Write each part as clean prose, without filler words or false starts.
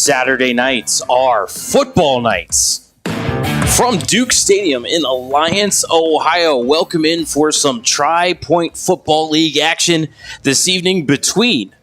Saturday nights are football nights. From Duke Stadium in Alliance, Ohio, welcome in for some Tri-Point Football League action this evening between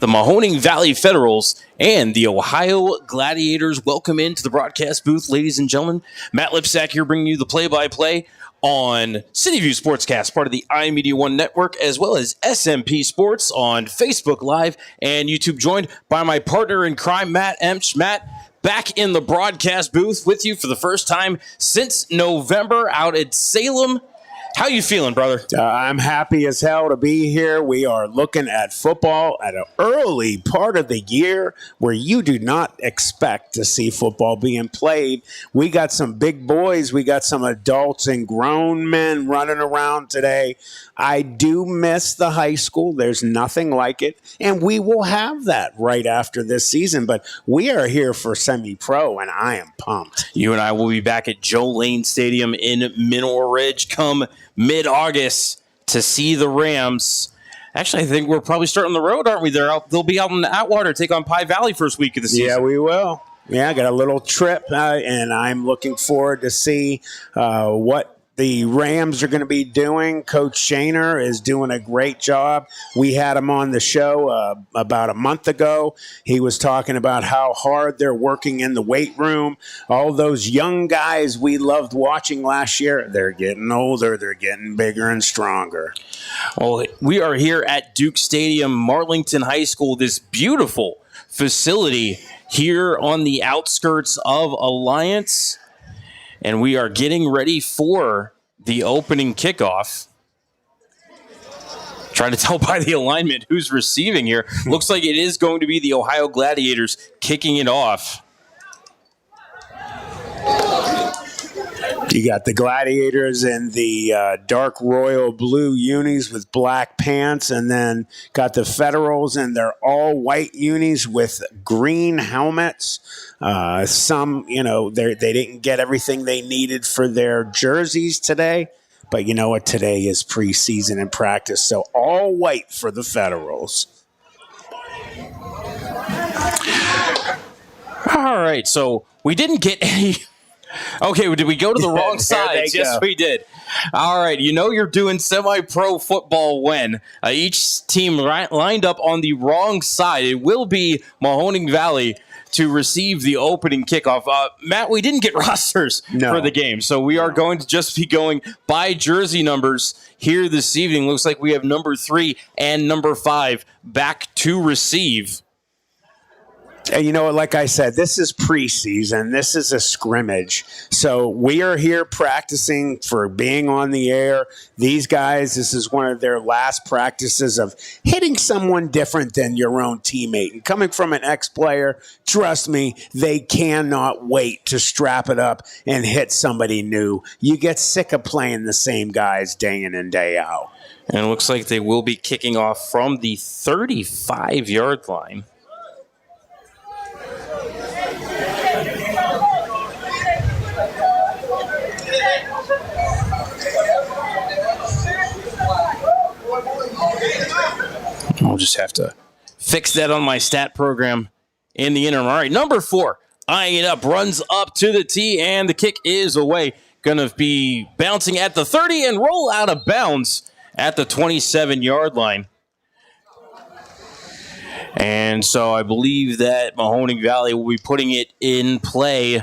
the Mahoning Valley Federals and the Ohio Gladiators. Welcome into the broadcast booth, ladies and gentlemen. Matt Lipsack here bringing you the play-by-play on CityView Sportscast, part of the iMedia One Network, as well as SMP Sports on Facebook Live and YouTube, joined by my partner in crime, Matt Emch. Matt, back in the broadcast booth with you for the first time since November out at Salem. How you feeling, brother? I'm happy as hell to be here. We are looking at football at an early part of the year where you do not expect to see football being played. We got some big boys. We got some adults and grown men running around today. I do miss the high school. There's nothing like it. And we will have that right after this season. But we are here for semi-pro, and I am pumped. You and I will be back at Joe Lane Stadium in Mineral Ridge come mid-August to see the Rams. Actually, I think we're probably starting the road, aren't we? They'll be out in Atwater, take on Pie Valley first week of the season. Yeah, we will. Yeah, I got a little trip, and I'm looking forward to see what the Rams are going to be doing. Coach Shaner is doing a great job. We had him on the show about a month ago. He was talking about how hard they're working in the weight room. All those young guys we loved watching last year, they're getting older. They're getting bigger and stronger. Well, we are here at Duke Stadium, Marlington High School, this beautiful facility here on the outskirts of Alliance. And we are getting ready for the opening kickoff. Trying to tell by the alignment who's receiving here. Looks like it is going to be the Ohio Gladiators kicking it off. You got the Gladiators in the dark royal blue unis with black pants, and then got the Federals in their all white unis with green helmets. Some, they didn't get everything they needed for their jerseys today, but you know what? Today is preseason and practice, so all white for the Federals. All right, so we didn't get any. Okay, did we go to the wrong side? Yes, we did. All right, you're doing semi-pro football when each team lined up on the wrong side. It will be Mahoning Valley to receive the opening kickoff. Matt, we didn't get rosters for the game, so we are going to just be going by jersey numbers here this evening. Looks like we have number 3 and number 5 back to receive. And you know what, like I said, this is preseason. This is a scrimmage. So we are here practicing for being on the air. These guys, this is one of their last practices of hitting someone different than your own teammate. And coming from an ex-player, trust me, they cannot wait to strap it up and hit somebody new. You get sick of playing the same guys day in and day out. And it looks like they will be kicking off from the 35-yard line. I'll just have to fix that on my stat program in the interim. All right, number 4, eyeing it up, runs up to the tee, and the kick is away. Going to be bouncing at the 30 and roll out of bounds at the 27-yard line. And so I believe that Mahoning Valley will be putting it in play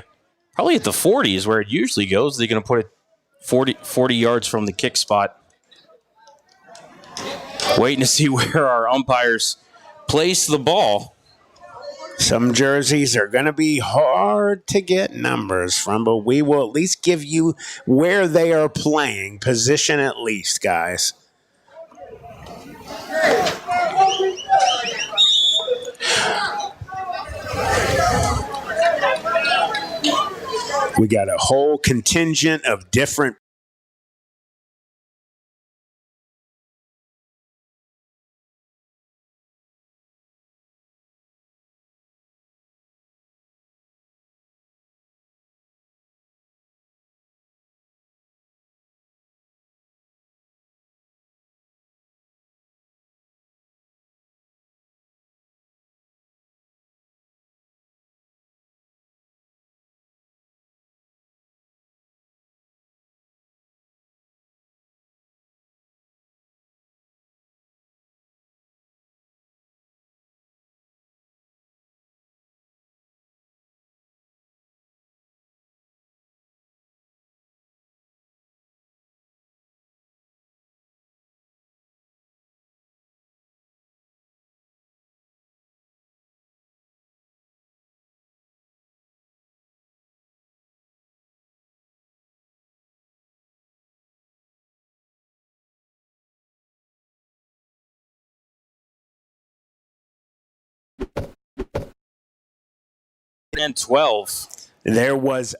probably at the 40s where it usually goes. They're going to put it 40 yards from the kick spot. Waiting to see where our umpires place the ball. Some jerseys are going to be hard to get numbers from, but we will at least give you where they are playing, position at least, guys. We got a whole contingent of different and 12. There was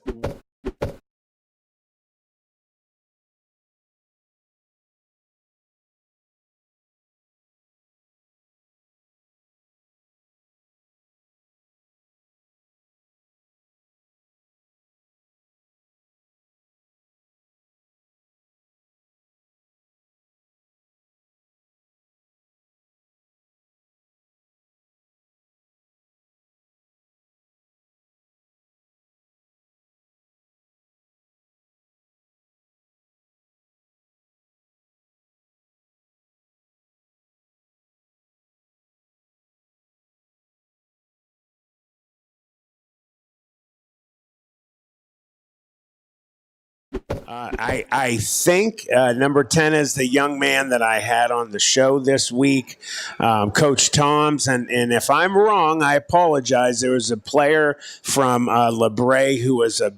I think number 10 is the young man that I had on the show this week, Coach Toms. And if I'm wrong, I apologize. There was a player from LeBray who was a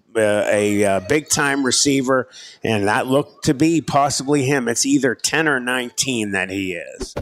big-time receiver, and that looked to be possibly him. It's either 10 or 19 that he is.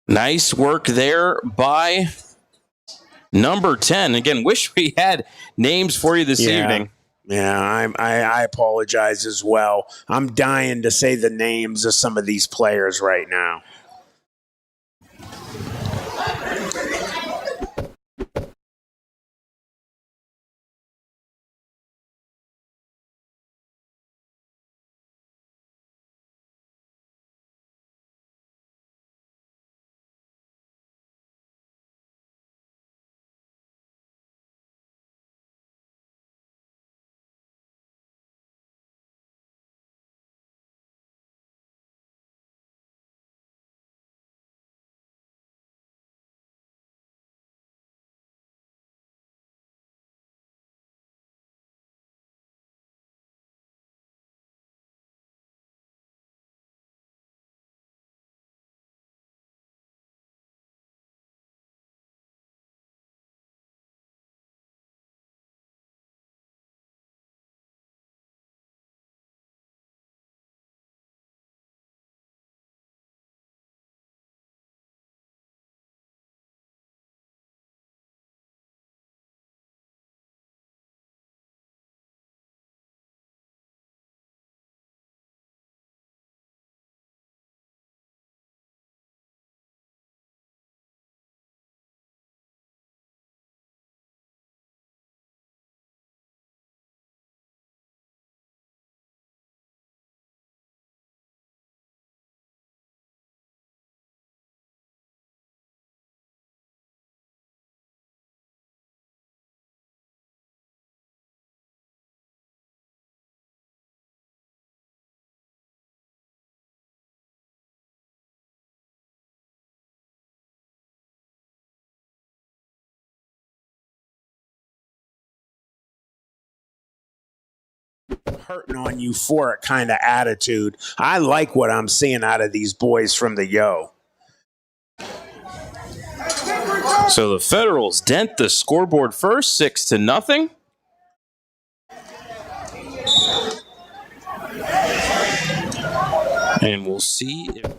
Nice work there by number 10. Again, wish we had names for you this evening. Yeah, I apologize as well. I'm dying to say the names of some of these players right now. hurting on you for it kind of attitude. I like what I'm seeing out of these boys from the Yo. So the Federals dent the scoreboard first, 6-0. And we'll see if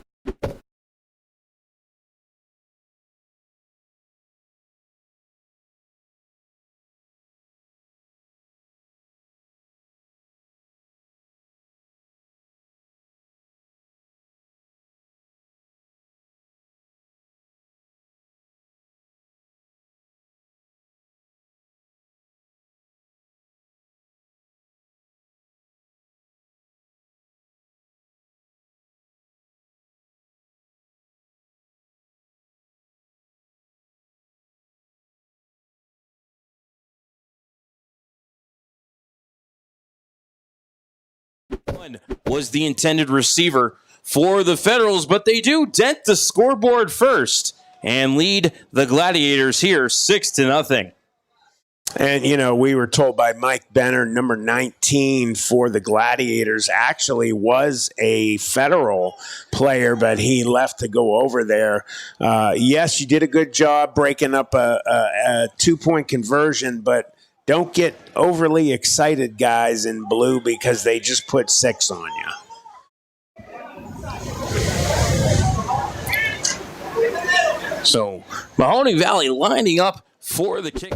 was the intended receiver for the Federals, but they do dent the scoreboard first and lead the Gladiators here 6-0. And, you know, we were told by Mike Benner, number 19 for the Gladiators, actually was a Federal player, but he left to go over there. Yes, you did a good job breaking up a 2-point conversion, but don't get overly excited, guys, in blue, because they just put 6 on you. So Mahoning Valley lining up for the kick.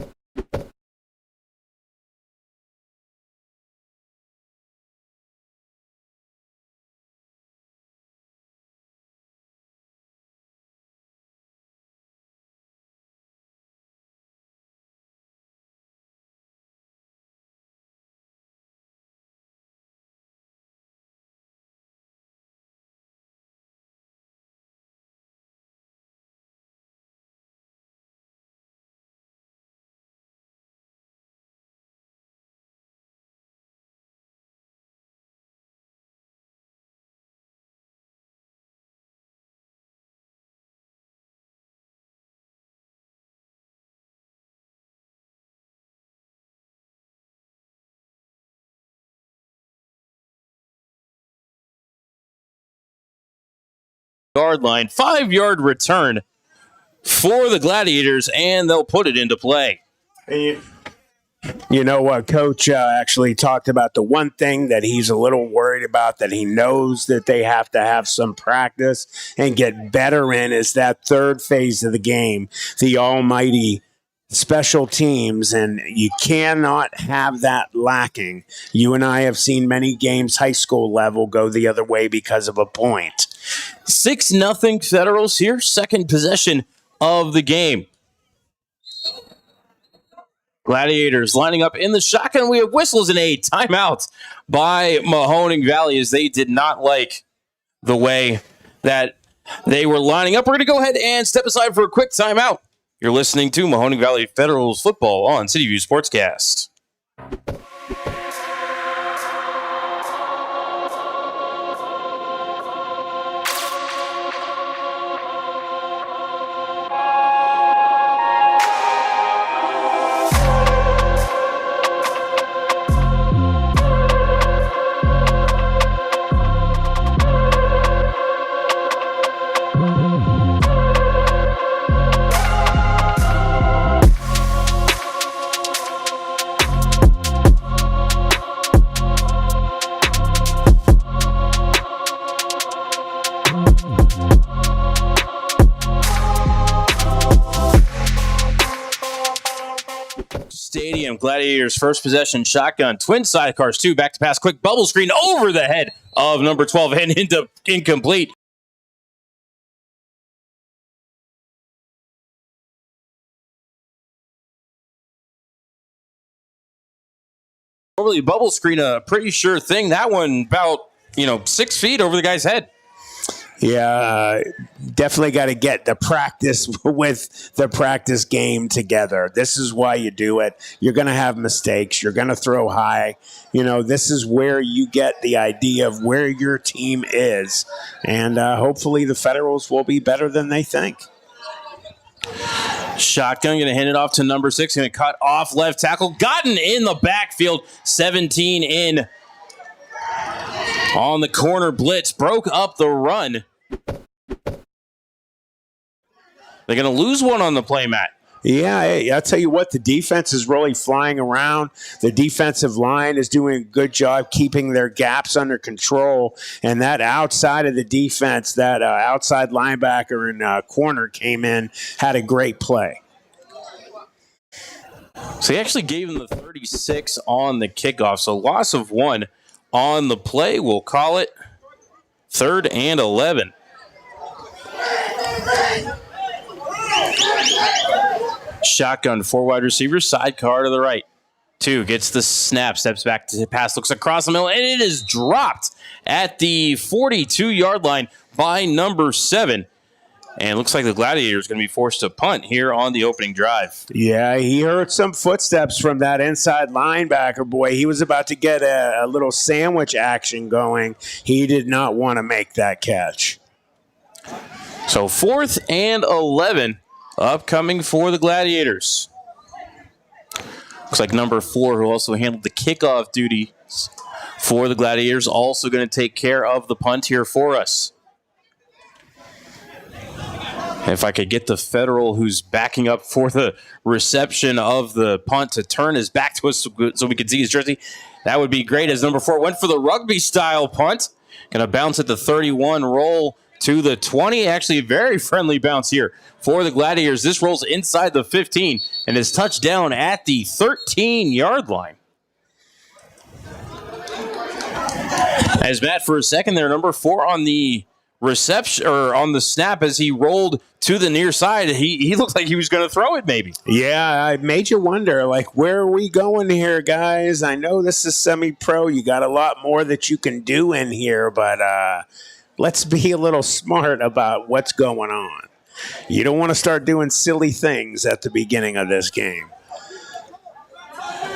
Yard line, 5-yard return for the Gladiators, and they'll put it into play. You know what, Coach actually talked about the one thing that he's a little worried about, that he knows that they have to have some practice and get better in, is that third phase of the game, the almighty special teams, and you cannot have that lacking. You and I have seen many games, high school level, go the other way because of a point. 6-0 Federals here, second possession of the game. Gladiators lining up in the shotgun. We have whistles and a timeout by Mahoning Valley, as they did not like the way that they were lining up. We're going to go ahead and step aside for a quick timeout. You're listening to Mahoning Valley Federals football on CityView Sportscast. Stadium, Gladiators first possession, shotgun, twin sidecars, 2, back to pass, quick bubble screen over the head of number 12 and into incomplete. Normally bubble screen, a pretty sure thing. That one about 6 feet over the guy's head. Yeah, definitely got to get the practice with the practice game together. This is why you do it. You're going to have mistakes. You're going to throw high. This is where you get the idea of where your team is. And hopefully the Federals will be better than they think. Shotgun, going to hand it off to number 6. Going to cut off left tackle. Gotten in the backfield. 17 in On the corner blitz, broke up the run. They're going to lose one on the play, Matt. Yeah, hey, I'll tell you what, the defense is really flying around. The defensive line is doing a good job keeping their gaps under control. And that outside of the defense, that outside linebacker and corner came in, had a great play. So he actually gave him the 36 on the kickoff. So loss of 1 on the play. We'll call it 3rd and 11. Shotgun, 4 wide receivers, sidecar to the right. 2 gets the snap, steps back to the pass, looks across the middle, and it is dropped at the 42-yard line by number 7. And it looks like the Gladiators going to be forced to punt here on the opening drive. Yeah, he heard some footsteps from that inside linebacker. Boy, he was about to get a little sandwich action going. He did not want to make that catch. So 4th and 11 upcoming for the Gladiators. Looks like number 4, who also handled the kickoff duty for the Gladiators, also going to take care of the punt here for us. If I could get the Federal who's backing up for the reception of the punt to turn his back to us so we can see his jersey, that would be great, as number 4 went for the rugby-style punt. Going to bounce at the 31, roll to the 20. Actually, a very friendly bounce here for the Gladiators. This rolls inside the 15 and is touched down at the 13-yard line. As Matt, for a second there, number 4 on the reception or on the snap as he rolled to the near side, he looked like he was going to throw it maybe. Yeah, it made you wonder, like, where are we going here, guys? I know this is semi-pro. You got a lot more that you can do in here, but let's be a little smart about what's going on. You don't want to start doing silly things at the beginning of this game.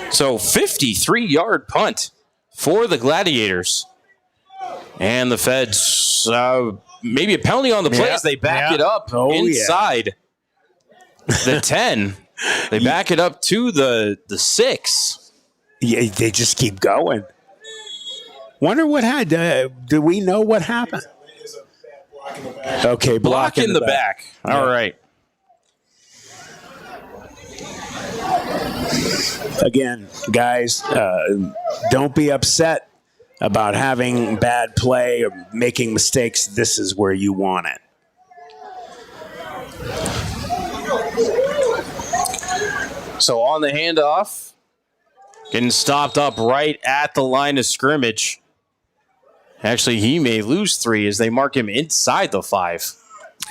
So 53-yard punt for the Gladiators. And the Feds, maybe a penalty on the play as they back it up inside the 10. They back it up to the 6. Yeah, they just keep going. Wonder what had. Do we know what happened? Okay, block in the back. Yeah. All right. Again, guys, don't be upset about having bad play or making mistakes. This is where you want it. So on the handoff, getting stopped up right at the line of scrimmage. Actually, he may lose 3 as they mark him inside the 5.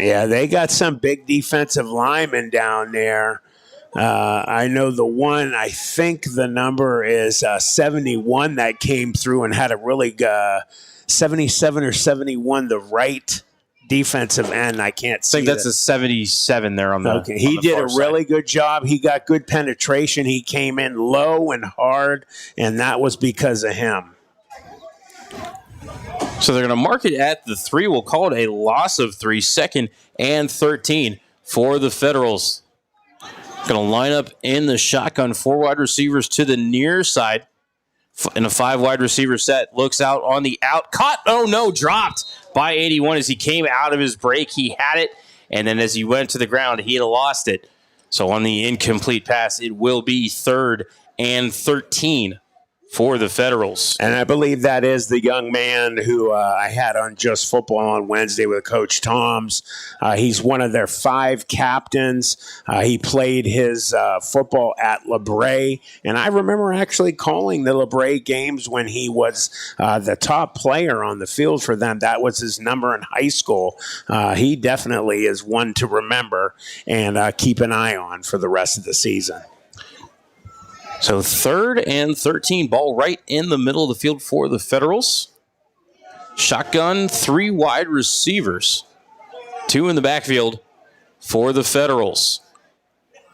Yeah, they got some big defensive linemen down there. I know the one, I think the number is 71 that came through and had a really 77 or 71, the right defensive end. I can't see. I think that's a 77 there on the. Okay, he did a really good job. He got good penetration. He came in low and hard, and that was because of him. So they're going to mark it at the 3. We'll call it a loss of 3, 2nd and 13 for the Federals. Going to line up in the shotgun, 4 wide receivers to the near side in a 5 wide receiver set. Looks out on the out. Caught. Oh, no. Dropped by 81 as he came out of his break. He had it. And then as he went to the ground, he had lost it. So on the incomplete pass, it will be 3rd and 13 for the Federals. And I believe that is the young man who I had on Just Football on Wednesday with Coach Toms. He's one of their 5 captains. He played his football at LeBray. And I remember actually calling the LeBray games when he was the top player on the field for them. That was his number in high school. He definitely is one to remember and keep an eye on for the rest of the season. So 3rd and 13, ball right in the middle of the field for the Federals. Shotgun, 3 wide receivers. 2 in the backfield for the Federals.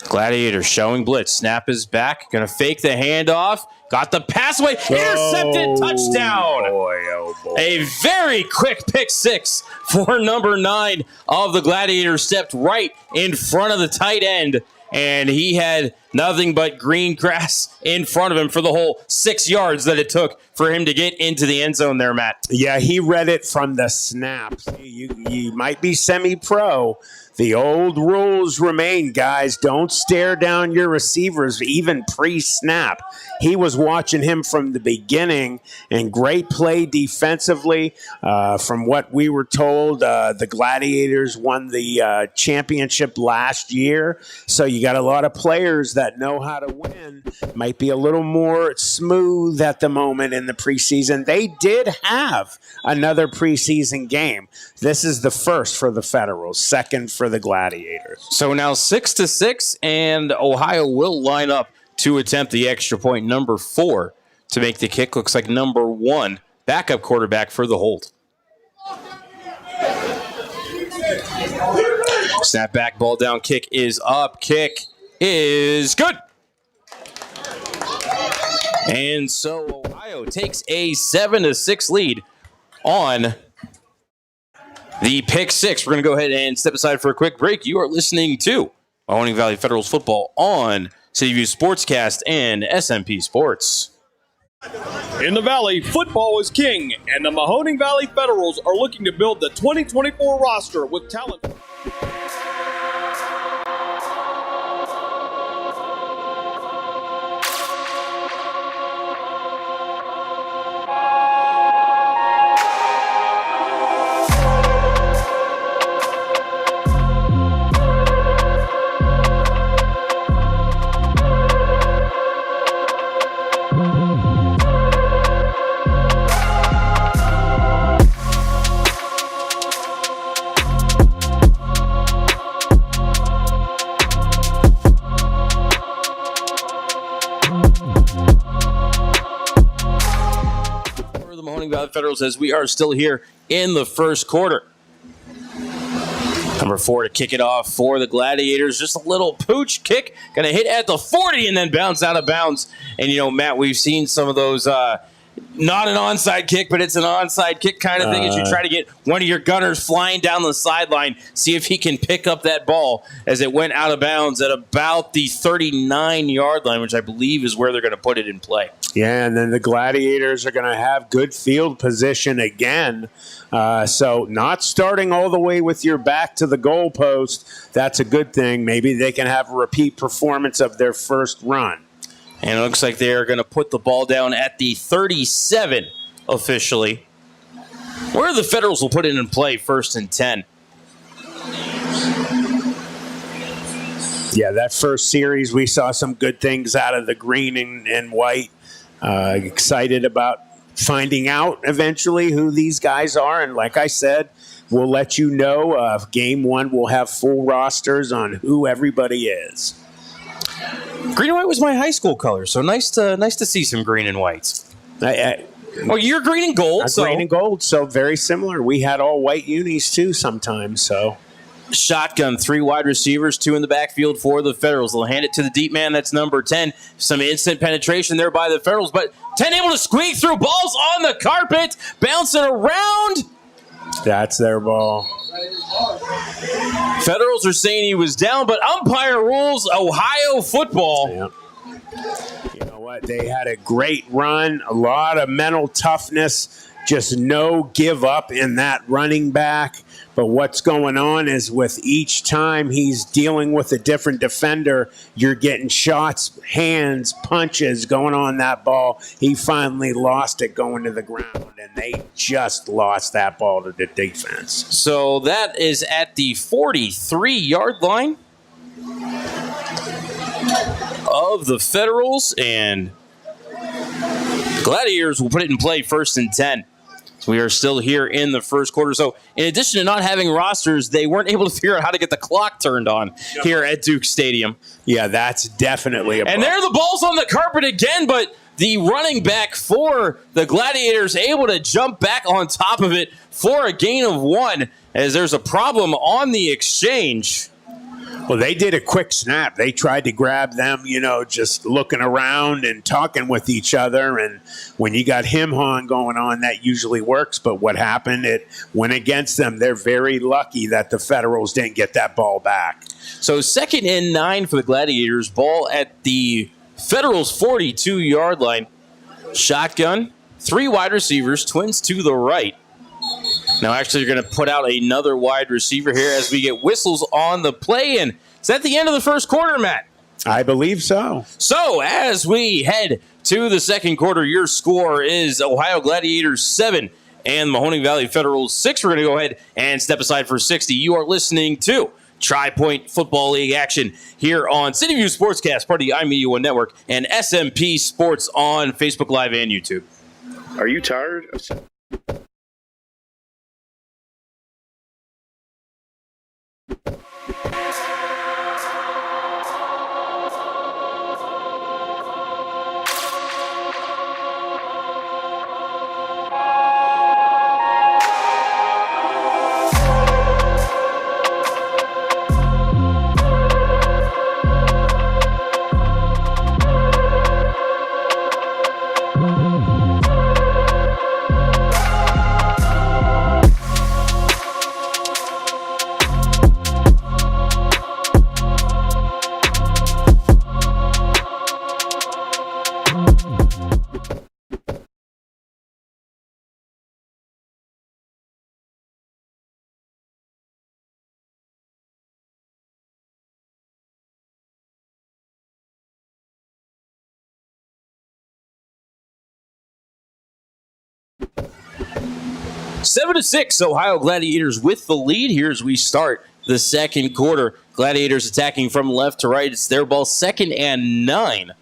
Gladiators showing blitz. Snap is back. Going to fake the handoff. Got the pass away. Intercepted. Touchdown. Oh boy. A very quick pick 6 for number 9 of the Gladiators. Stepped right in front of the tight end. And he had Nothing but green grass in front of him for the whole 6 yards that it took for him to get into the end zone there, Matt. Yeah, he read it from the snap. You might be semi-pro. The old rules remain, guys. Don't stare down your receivers, even pre-snap. He was watching him from the beginning, and great play defensively. From what we were told, the Gladiators won the championship last year, so you got a lot of players that know how to win. Might be a little more smooth at the moment in the preseason. They did have another preseason game. This is the first for the Federals, second for the Gladiators. So now 6-6, and Ohio will line up to attempt the extra point. Number 4 to make the kick. Looks like number 1 backup quarterback for the hold. Snap back, ball down, kick is up. Kick is good. And so Ohio takes a 7-6 lead on the pick 6. We're going to go ahead and step aside for a quick break. You are listening to Mahoning Valley Federals football on CityView Sportscast and SMP Sports. In the Valley, football is king, and the Mahoning Valley Federals are looking to build the 2024 roster with talent. Federals as we are still here in the first quarter. Number 4 to kick it off for the Gladiators. Just a little pooch kick. Going to hit at the 40 and then bounce out of bounds. And, you know, Matt, we've seen some of those, not an onside kick, but it's an onside kick kind of thing as you try to get one of your gunners flying down the sideline, see if he can pick up that ball as it went out of bounds at about the 39-yard line, which I believe is where they're going to put it in play. Yeah, and then the Gladiators are going to have good field position again. So not starting all the way with your back to the goalpost, that's a good thing. Maybe they can have a repeat performance of their first run. And it looks like they're going to put the ball down at the 37 officially, where the Federals will put it in play 1st and 10. Yeah, that first series, we saw some good things out of the green and white. Excited about finding out eventually who these guys are. And like I said, we'll let you know. Game 1 will have full rosters on who everybody is. Green and white was my high school color, so nice to see some green and whites. Well, you're green and gold. Green and gold, so very similar. We had all white unis too sometimes. So shotgun, 3 wide receivers, 2 in the backfield for the Federals. They'll hand it to the deep man. That's number 10. Some instant penetration there by the Federals, but 10 able to squeak through. Balls on the carpet, bouncing around. That's their ball. Federals are saying he was down, but umpire rules Ohio football. Yeah. You know what? They had a great run, a lot of mental toughness, just no give up in that running back. But what's going on is with each time he's dealing with a different defender, you're getting shots, hands, punches going on that ball. He finally lost it going to the ground, and they just lost that ball to the defense. So that is at the 43-yard line of the Federals, and Gladiators will put it in play 1st and 10. So we are still here in the first quarter. So in addition to not having rosters, they weren't able to figure out how to get the clock turned on here at Duke Stadium. Yeah, that's definitely a problem. And there the ball's on the carpet again, but the running back for the Gladiators able to jump back on top of it for a gain of 1 as there's a problem on the exchange. Well, they did a quick snap. They tried to grab them, just looking around and talking with each other. And when you got him-hawing going on, that usually works. But what happened, it went against them. They're very lucky that the Federals didn't get that ball back. So 2nd and 9 for the Gladiators. Ball at the Federals' 42-yard line. Shotgun, 3 wide receivers, twins to the right. Now, actually, you're going to put out another wide receiver here as we get whistles on the play. And is that the end of the first quarter, Matt? I believe so. So, as we head to the second quarter, your score is Ohio Gladiators 7 and Mahoning Valley Federals 6. We're going to go ahead and step aside for 60. You are listening to Tri-Point Football League action here on City View Sportscast, part of the iMedia One Network, and SMP Sports on Facebook Live and YouTube. Are you tired of... Seven to 6, Ohio Gladiators with the lead here as we start the second quarter. Gladiators attacking from left to right. It's their ball, 2nd and 9.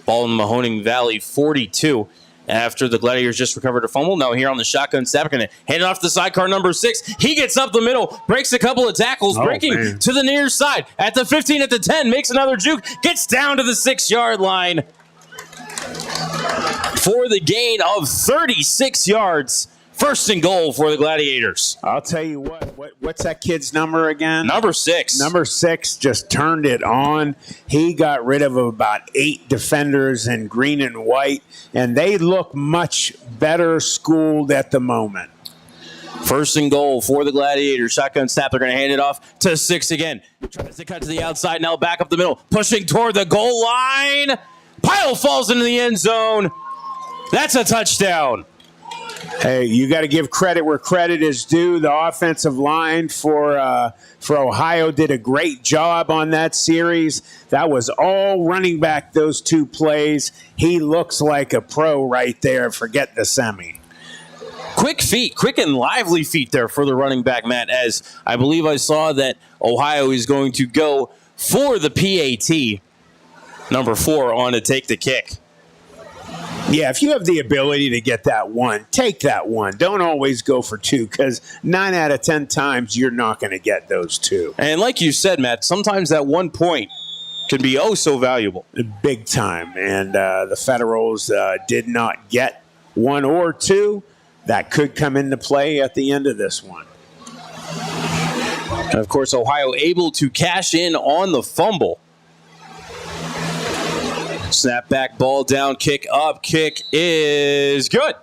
Ball in the Mahoning Valley 42. After the Gladiators just recovered a fumble, now here on the shotgun snap, going to hand it off to sidecar number 6. He gets up the middle, breaks a couple of tackles, breaking to the near side. At the 15, at the 10, makes another juke, gets down to the 6-yard line for the gain of 36 yards. 1st and goal for the Gladiators. I'll tell you what's that kid's number again? Number 6. Number 6 just turned it on. He got rid of about 8 defenders in green and white, and they look much better schooled at the moment. 1st and goal for the Gladiators. Shotgun snap. They're going to hand it off to 6 again. Tries to cut to the outside. Now back up the middle. Pushing toward the goal line. Pile falls into the end zone. That's a touchdown. Hey, you got to give credit where credit is due. The offensive line for Ohio did a great job on that series. That was all running back, those 2 plays. He looks like a pro right there. Forget the semi. Quick feet, quick and lively feet there for the running back, Matt, as I believe I saw that Ohio is going to go for the PAT, number 4, on to take the kick. Yeah, if you have the ability to get that one, take that one. Don't always go for 2 because 9 out of 10 times you're not going to get those 2. And like you said, Matt, sometimes that 1 point can be oh so valuable. Big time. And the Federals did not get 1 or 2. That could come into play at the end of this one. And of course, Ohio able to cash in on the fumble. Snap back, ball down, kick up, kick is good.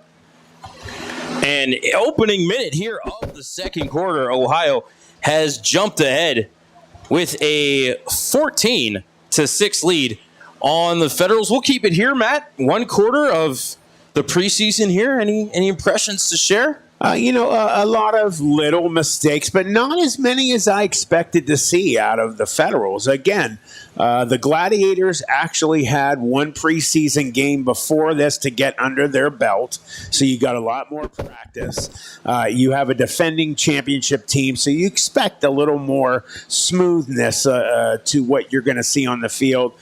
And opening minute here of the second quarter, Ohio has jumped ahead with a 14-6 lead on the Federals. We'll keep it here, Matt. 1 quarter of the preseason here. Any impressions to share? A lot of little mistakes, but not as many as I expected to see out of the Federals. Again, the Gladiators actually had 1 preseason game before this to get under their belt, so you got a lot more practice. You have a defending championship team, so you expect a little more smoothness to what you're going to see on the field.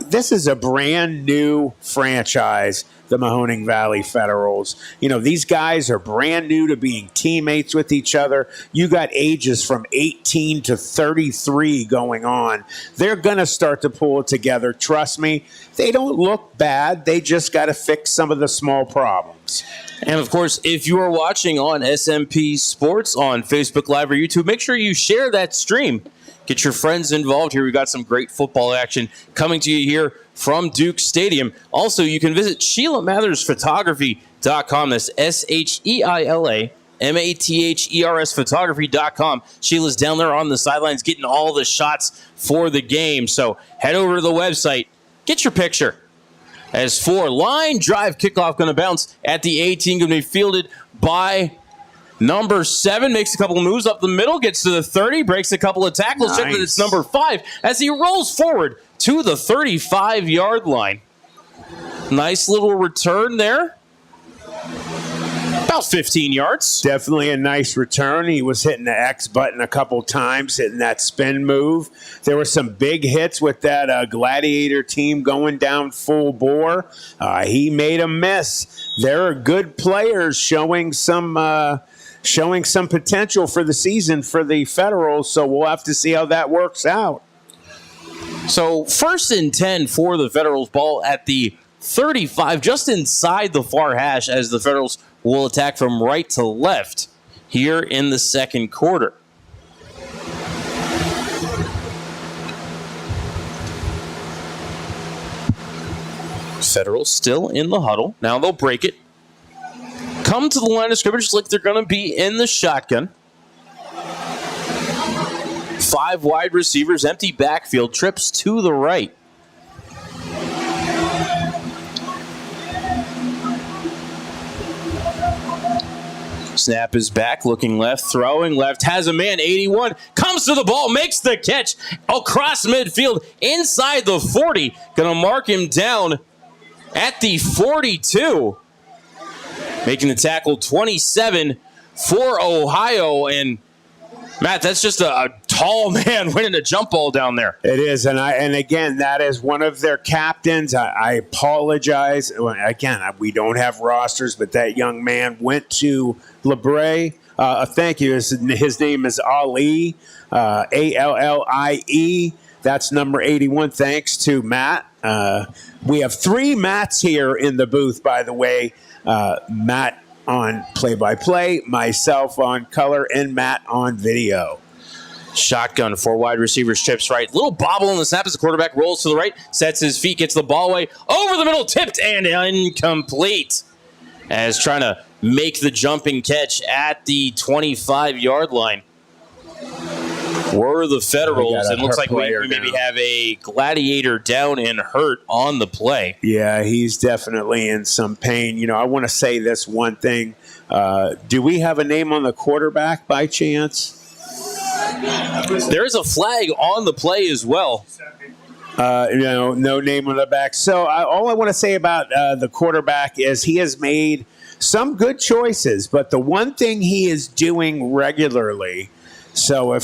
This is a brand new franchise, the Mahoning Valley Federals. These guys are brand new to being teammates with each other. You got ages from 18 to 33 going on. They're going to start to pull it together. Trust me, they don't look bad. They just got to fix some of the small problems. And, of course, if you are watching on SMP Sports on Facebook Live or YouTube, make sure you share that stream. Get your friends involved here. We've got some great football action coming to you here from Duke Stadium. Also, you can visit SheilaMathersPhotography.com. That's SheilaMathers Photography.com. Sheila's down there on the sidelines getting all the shots for the game. So head over to the website. Get your picture. As for line drive kickoff, going to bounce at the 18, going to be fielded by number 7, makes a couple of moves up the middle, gets to the 30, breaks a couple of tackles. Nice. Check that it's number 5 as he rolls forward to the 35-yard line. Nice little return there. About 15 yards. Definitely a nice return. He was hitting the X button a couple times, hitting that spin move. There were some big hits with that Gladiator team going down full bore. He made a miss. There are good players showing some potential for the season for the Federals, so we'll have to see how that works out. So 1st and 10 for the Federals, ball at the 35, just inside the far hash, as the Federals will attack from right to left here in the second quarter. Federals still in the huddle. Now they'll break it. Come to the line of scrimmage like they're going to be in the shotgun. 5 wide receivers, empty backfield, trips to the right. Snap is back, looking left, throwing left, has a man, 81, comes to the ball, makes the catch across midfield, inside the 40. Going to mark him down at the 42. Making the tackle, 27 for Ohio. And Matt, that's just a tall man winning a jump ball down there. It is, and again, that is one of their captains. I apologize. Again, we don't have rosters, but that young man went to LeBray. Thank you. His name is Ali, Allie. That's number 81. Thanks to Matt. We have 3 Matts here in the booth, by the way. Matt on play-by-play, myself on color, and Matt on video. Shotgun, 4 wide receivers, trips right. Little bobble on the snap as the quarterback rolls to the right, sets his feet, gets the ball away, over the middle, tipped and incomplete. As trying to make the jumping catch at the 25-yard line were the Federals. It looks like we maybe have a Gladiator down and hurt on the play. Yeah, he's definitely in some pain. You know, I want to say this one thing. Do we have a name on the quarterback by chance? There is a flag on the play as well. No name on the back. So all I want to say about the quarterback is he has made some good choices, but the one thing he is doing regularly, so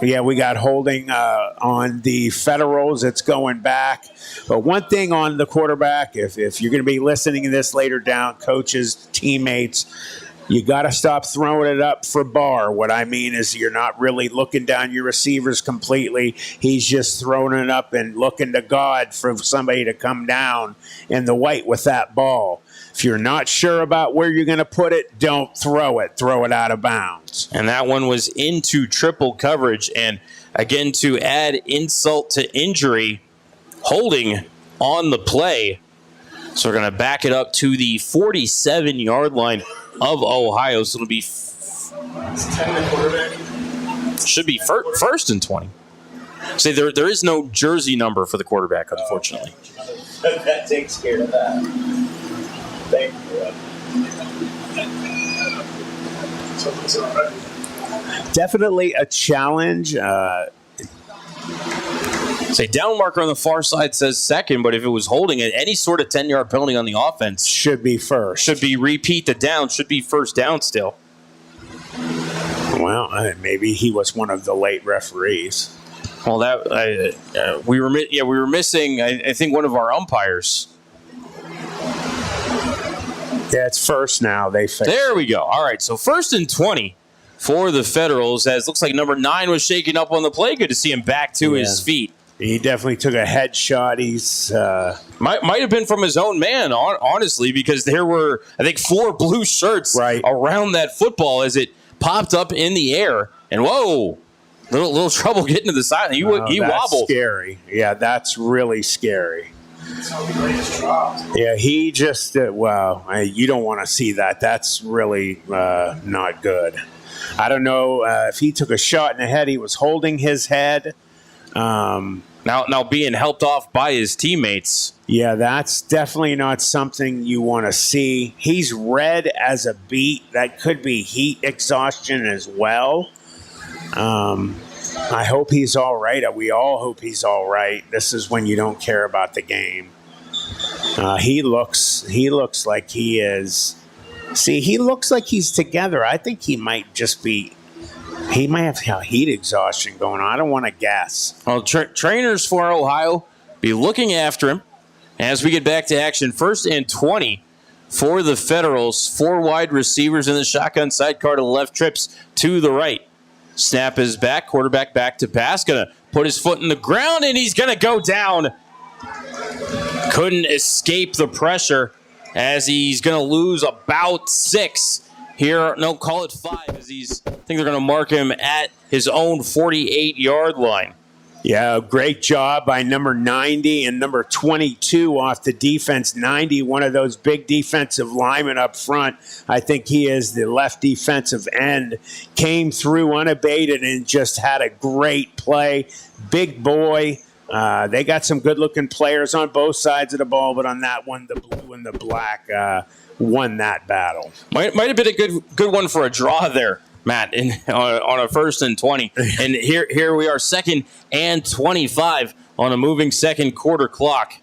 we got holding on the Federals. It's going back. But one thing on the quarterback, if you're going to be listening to this later down, coaches, teammates, you got to stop throwing it up for Barr. What I mean is you're not really looking down your receivers completely. He's just throwing it up and looking to God for somebody to come down in the white with that ball. If you're not sure about where you're going to put it, don't throw it. Throw it out of bounds. And that one was into triple coverage. And again, to add insult to injury, holding on the play. So we're going to back it up to the 47-yard line of Ohio. So it'll be should be first and 20. See, there is no jersey number for the quarterback, unfortunately. That takes care of that. Thank you. Definitely a challenge. Say down marker on the far side says second, but if it was holding it, any sort of 10-yard penalty on the offense should be first. Should be repeat the down. Should be first down still. Well, maybe he was one of the late referees. Well, we were missing. I think one of our umpires. Yeah, it's first now. They fixed There we go. All right, so 1st and 20 for the Federals, as looks like number 9 was shaking up on the play. Good to see him back to his feet. He definitely took a headshot. He's might have been from his own man, honestly, because there were, I think, 4 blue shirts around that football as it popped up in the air. And whoa, Little trouble getting to the side. He That's wobbled. Scary. Yeah, that's really scary. Yeah, he just, you don't want to see that. That's really not good. I don't know if he took a shot in the head. He was holding his head. Now being helped off by his teammates. Yeah, that's definitely not something you want to see. He's red as a beet. That could be heat exhaustion as well. I hope he's all right. We all hope he's all right. This is when you don't care about the game. He looks like he is. See, he looks like he's together. I think he might just be. He might have heat exhaustion going on. I don't want to guess. Well, trainers for Ohio be looking after him as we get back to action. 1st and 20 for the Federals. 4 wide receivers in the shotgun. Sidecar to the left, trips to the right. Snap is back. Quarterback back to pass. Going to put his foot in the ground, and he's going to go down. Couldn't escape the pressure as he's going to lose about 6 here. No, call it 5 as I think they're going to mark him at his own 48-yard line. Yeah, great job by number 90 and number 22 off the defense. 90, one of those big defensive linemen up front. I think he is the left defensive end. Came through unabated and just had a great play. Big boy. They got some good-looking players on both sides of the ball, but on that one, the blue and the black won that battle. Might have been a good one for a draw there, Matt, on a 1st and 20. And here we are, 2nd and 25 on a moving second quarter clock.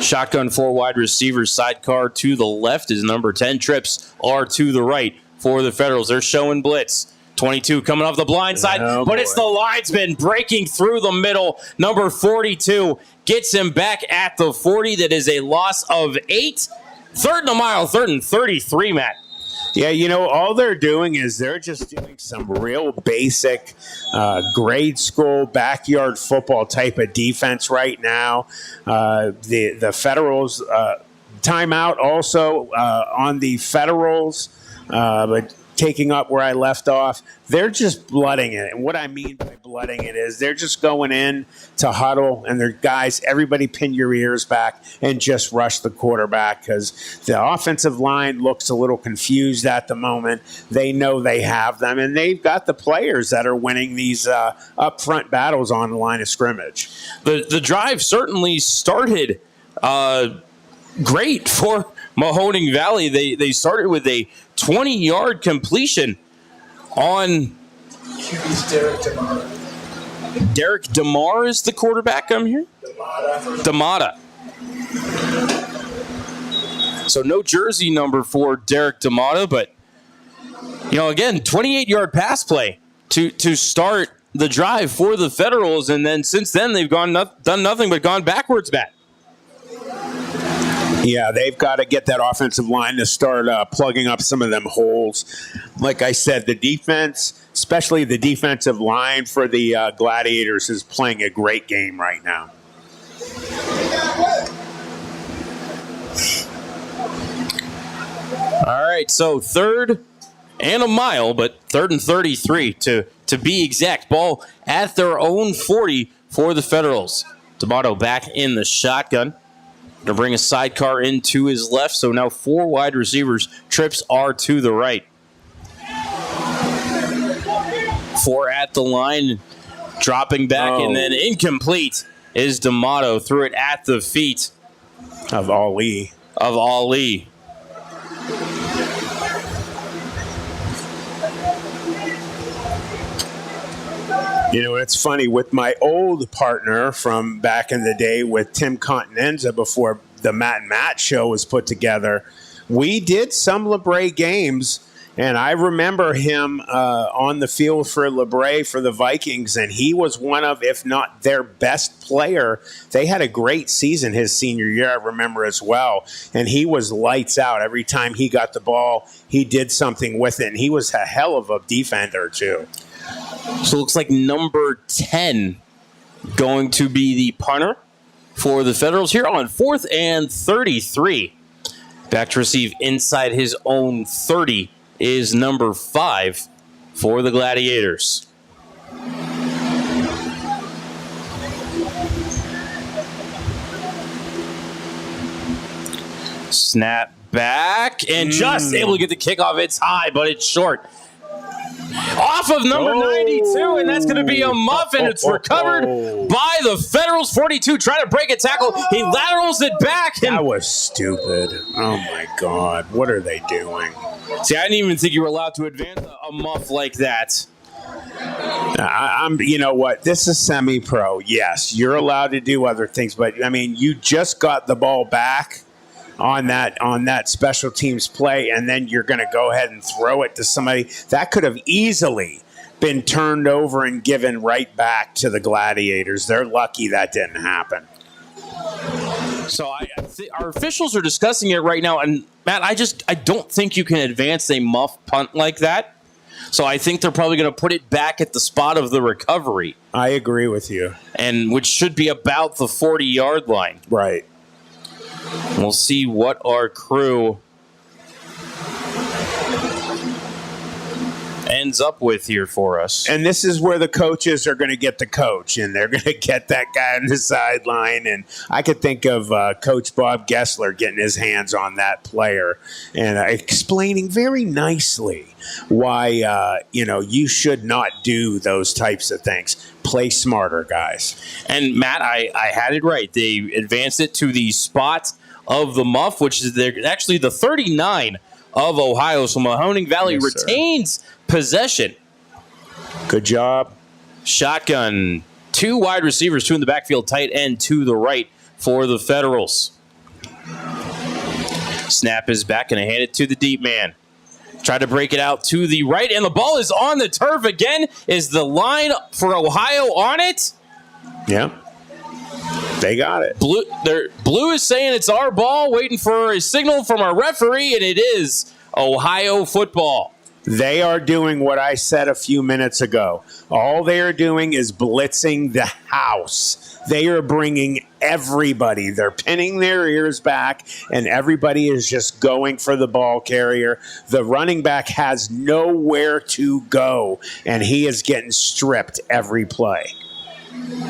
Shotgun 4 wide receivers, sidecar to the left is number 10. Trips are to the right for the Federals. They're showing blitz. 22 coming off the blind side, but it's the linesman breaking through the middle. Number 42 gets him back at the 40. That is a loss of 8. 3rd and a mile, 3rd and 33, Matt. Yeah, all they're doing is they're just doing some real basic grade school backyard football type of defense right now. The Federals timeout also on the Federals, but taking up where I left off, they're just blooding it. And what I mean by blooding it is they're just going in to huddle, and they're guys, everybody pin your ears back and just rush the quarterback because the offensive line looks a little confused at the moment. They know they have them, and they've got the players that are winning these up-front battles on the line of scrimmage. The drive certainly started great for Mahoning Valley. They started with a 20-yard completion on Derek DeMar is the quarterback come here? D'Amata. So no jersey number for Derek D'Amata, but again, 28-yard pass play to start the drive for the Federals, and then since then they've done nothing but gone backwards, Matt. Yeah, they've got to get that offensive line to start plugging up some of them holes. Like I said, the defense, especially the defensive line for the Gladiators, is playing a great game right now. All right, so 3rd and a mile, but 3rd and 33 to be exact. Ball at their own 40 for the Federals. D'Amato back in the shotgun. To bring a sidecar into his left, so now 4 wide receivers. Trips are to the right. 4 at the line, dropping back, and then incomplete is D'Amato. Threw it at the feet of Ali. It's funny, with my old partner from back in the day with Tim Continenza before the Matt and Matt show was put together, we did some LeBray games, and I remember him on the field for LeBray for the Vikings, and he was one of, if not their best player. They had a great season his senior year, I remember as well, and he was lights out. Every time he got the ball, he did something with it, and he was a hell of a defender too. So it looks like number 10 going to be the punter for the Federals here on 4th and 33. Back to receive inside his own 30 is number 5 for the Gladiators. Snap back and just able to get the kickoff. It's high, but it's short. Off of number 92, and that's going to be a muff, and it's recovered by the Federals. 42 trying to break a tackle. He laterals it back. And that was stupid. Oh, my God. What are they doing? See, I didn't even think you were allowed to advance a muff like that. You know what? This is semi-pro. Yes, you're allowed to do other things, but, I mean, you just got the ball back on that special teams play, and then you're going to go ahead and throw it to somebody. That could have easily been turned over and given right back to the Gladiators. They're lucky that didn't happen. So our officials are discussing it right now, and Matt, I don't think you can advance a muff punt like that. So I think they're probably going to put it back at the spot of the recovery. I agree with you. And which should be about the 40-yard line. Right. We'll see what our crew ends up with here for us. And this is where the coaches are going to get the coach, and they're going to get that guy on the sideline. And I could think of Coach Bob Gessler getting his hands on that player and explaining very nicely why you should not do those types of things. Play smarter, guys. And Matt, I had it right. They advanced it to the spot of the muff, which is actually the 39 of Ohio. So Mahoning Valley retains possession. Good job. Shotgun. 2 wide receivers, 2 in the backfield, tight end to the right for the Federals. Snap is back, and I hand it to the deep man. Try to break it out to the right, and the ball is on the turf again. Is the line for Ohio on it? Yeah. They got it. Blue is saying it's our ball, waiting for a signal from our referee, and it is Ohio football. They are doing what I said a few minutes ago. All they are doing is blitzing the house. They are bringing everybody. They're pinning their ears back, and everybody is just going for the ball carrier. The running back has nowhere to go, and he is getting stripped every play.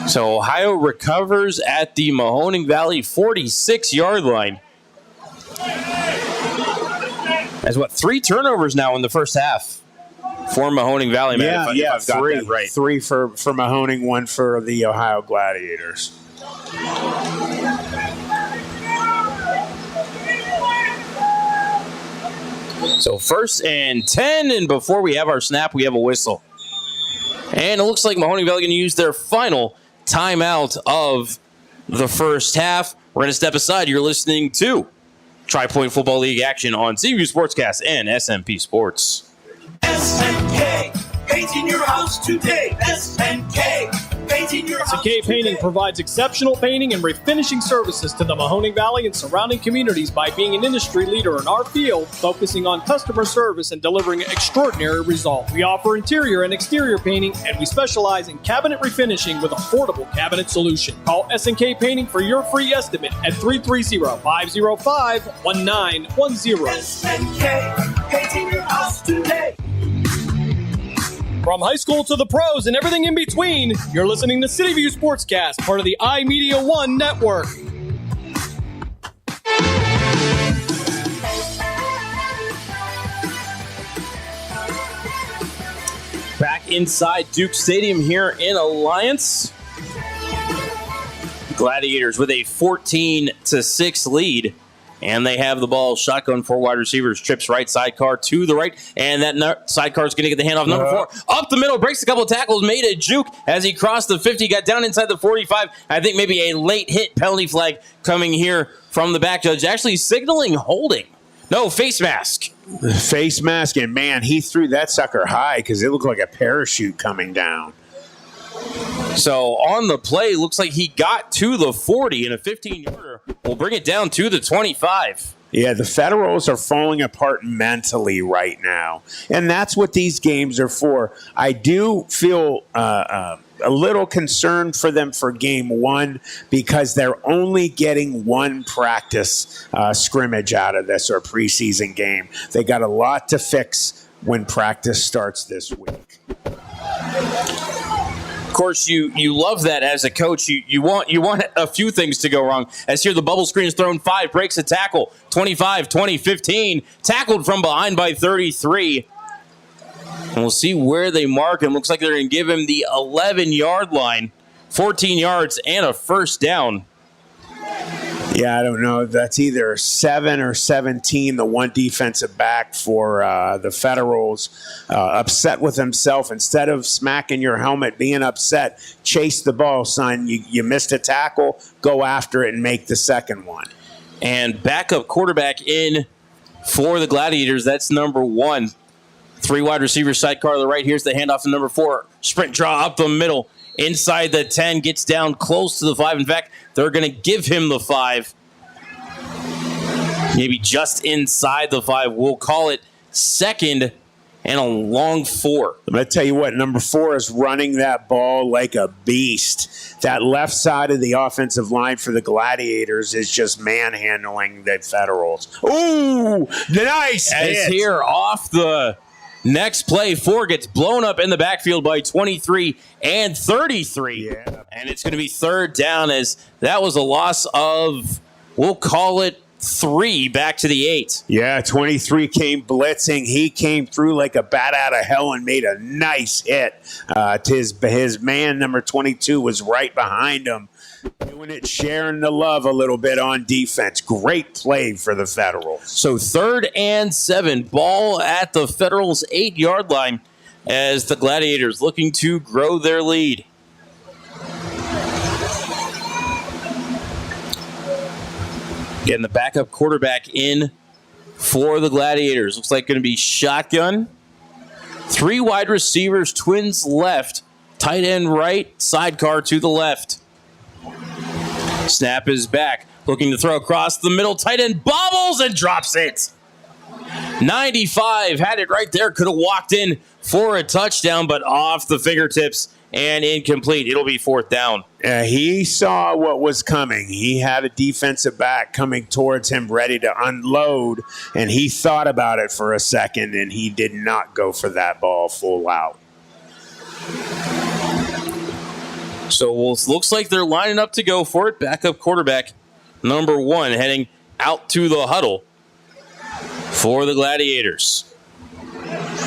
So Ohio recovers at the Mahoning Valley 46-yard line. That's 3 turnovers now in the first half for Mahoning Valley, man. If I've got that right. 3 for Mahoning, 1 for the Ohio Gladiators. So 1st and 10, and before we have our snap, we have a whistle. And it looks like Mahoning Valley going to use their final timeout of the first half. We're going to step aside. You're listening to Tri-Point Football League action on CVU Sportscast and SMP Sports. SNK, painting your house today. SNK, painting your house SNK Painting provides exceptional painting and refinishing services to the Mahoning Valley and surrounding communities by being an industry leader in our field, focusing on customer service and delivering extraordinary results. We offer interior and exterior painting, and we specialize in cabinet refinishing with affordable cabinet solution. Call SNK Painting for your free estimate at 330-505-1910. SNK, painting your house today. From high school to the pros and everything in between, you're listening to CityView Sportscast, part of the iMedia One network. Back inside Duke Stadium here in Alliance. Gladiators with a 14-6 lead. And they have the ball, shotgun, 4 wide receivers, trips right, sidecar to the right, and that sidecar is going to get the handoff. Number 4, up the middle, breaks a couple of tackles, made a juke as he crossed the 50, got down inside the 45. I think maybe a late hit penalty flag coming here from the back judge, actually signaling holding. No, face mask. Face mask, and man, he threw that sucker high because it looked like a parachute coming down. So on the play, looks like he got to the 40, and a 15-yarder will bring it down to the 25. Yeah, the Federals are falling apart mentally right now, and that's what these games are for. I do feel a little concerned for them for game 1 because they're only getting 1 practice scrimmage out of this, or preseason game. They got a lot to fix when practice starts this week. course, you love that as a coach. You want a few things to go wrong. As here, the bubble screen is thrown 5, breaks a tackle, 25, 20, 15, tackled from behind by 33. And we'll see where they mark him. Looks like they're going to give him the 11-yard line, 14 yards, and a first down. Yeah, I don't know. That's either 7 or 17, the one defensive back for the Federals. Upset with himself. Instead of smacking your helmet, being upset, chase the ball, son. You missed a tackle, go after it and make the second one. And backup quarterback in for the Gladiators. That's number 1. 3 wide receivers, sidecar to the right. Here's the handoff to number 4. Sprint draw up the middle. Inside the 10, gets down close to the 5. In fact, they're going to give him the 5. Maybe just inside the 5. We'll call it second and a long 4. I'm going to tell you what, number 4 is running that ball like a beast. That left side of the offensive line for the Gladiators is just manhandling the Federals. Ooh, nice As hit. here off the next play, 4 gets blown up in the backfield by 23 and 33. Yeah. And it's going to be third down as that was a loss of, we'll call it 3 back to the 8. Yeah, 23 came blitzing. He came through like a bat out of hell and made a nice hit. His man, number 22, was right behind him, doing it, sharing the love a little bit on defense. Great play for the Federals. So 3rd and 7, ball at the Federals' 8-yard line as the Gladiators looking to grow their lead. Getting the backup quarterback in for the Gladiators. Looks like going to be shotgun. 3 wide receivers, twins left, tight end right, sidecar to the left. Snap is back. Looking to throw across the middle. Tight end bobbles and drops it. 95 had it right there. Could have walked in for a touchdown, but off the fingertips and incomplete. It'll be 4th down. He saw what was coming. He had a defensive back coming towards him ready to unload, and he thought about it for a second, and he did not go for that ball full out. So it looks like they're lining up to go for it. Backup quarterback number 1 heading out to the huddle for the Gladiators.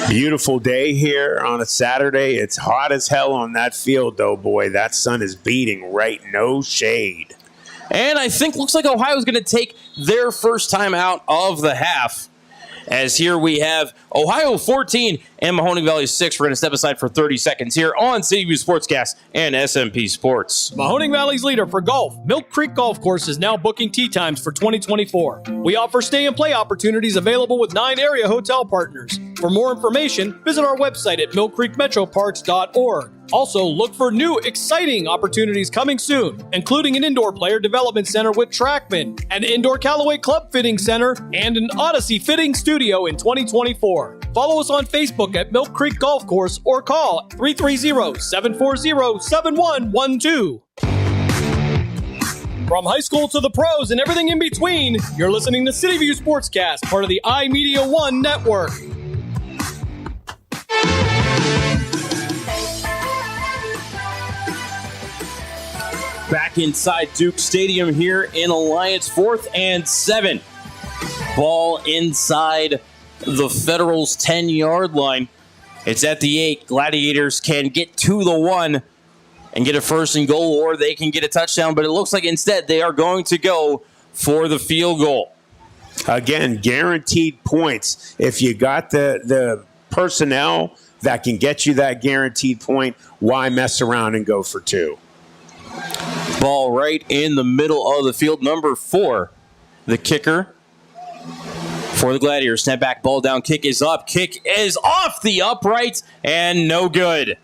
Beautiful day here on a Saturday. It's hot as hell on that field, though, boy. That sun is beating right. No shade. And I think looks like Ohio's going to take their first time out of the half. As here we have Ohio 14 and Mahoning Valley 6. We're going to step aside for 30 seconds here on CityView Sportscast and SMP Sports. Mahoning Valley's leader for golf, Milk Creek Golf Course, is now booking tee times for 2024. We offer stay and play opportunities available with 9 area hotel partners. For more information, visit our website at millcreekmetroparks.org. Also, look for new, exciting opportunities coming soon, including an indoor player development center with Trackman, an indoor Callaway club fitting center, and an Odyssey fitting studio in 2024. Follow us on Facebook at Milk Creek Golf Course or call 330-740-7112. From high school to the pros and everything in between, you're listening to CityView Sportscast, part of the iMedia One network. Back inside Duke Stadium here in Alliance, 4th and 7. Ball inside the Federals' 10-yard line. It's at the 8. Gladiators can get to the 1 and get a 1st and goal, or they can get a touchdown, but it looks like instead they are going to go for the field goal. Again, guaranteed points. If you got the personnel that can get you that guaranteed point, why mess around and go for 2? Ball right in the middle of the field. Number 4, the kicker for the Gladiators. Snap back, ball down, kick is up. Kick is off the upright and no good.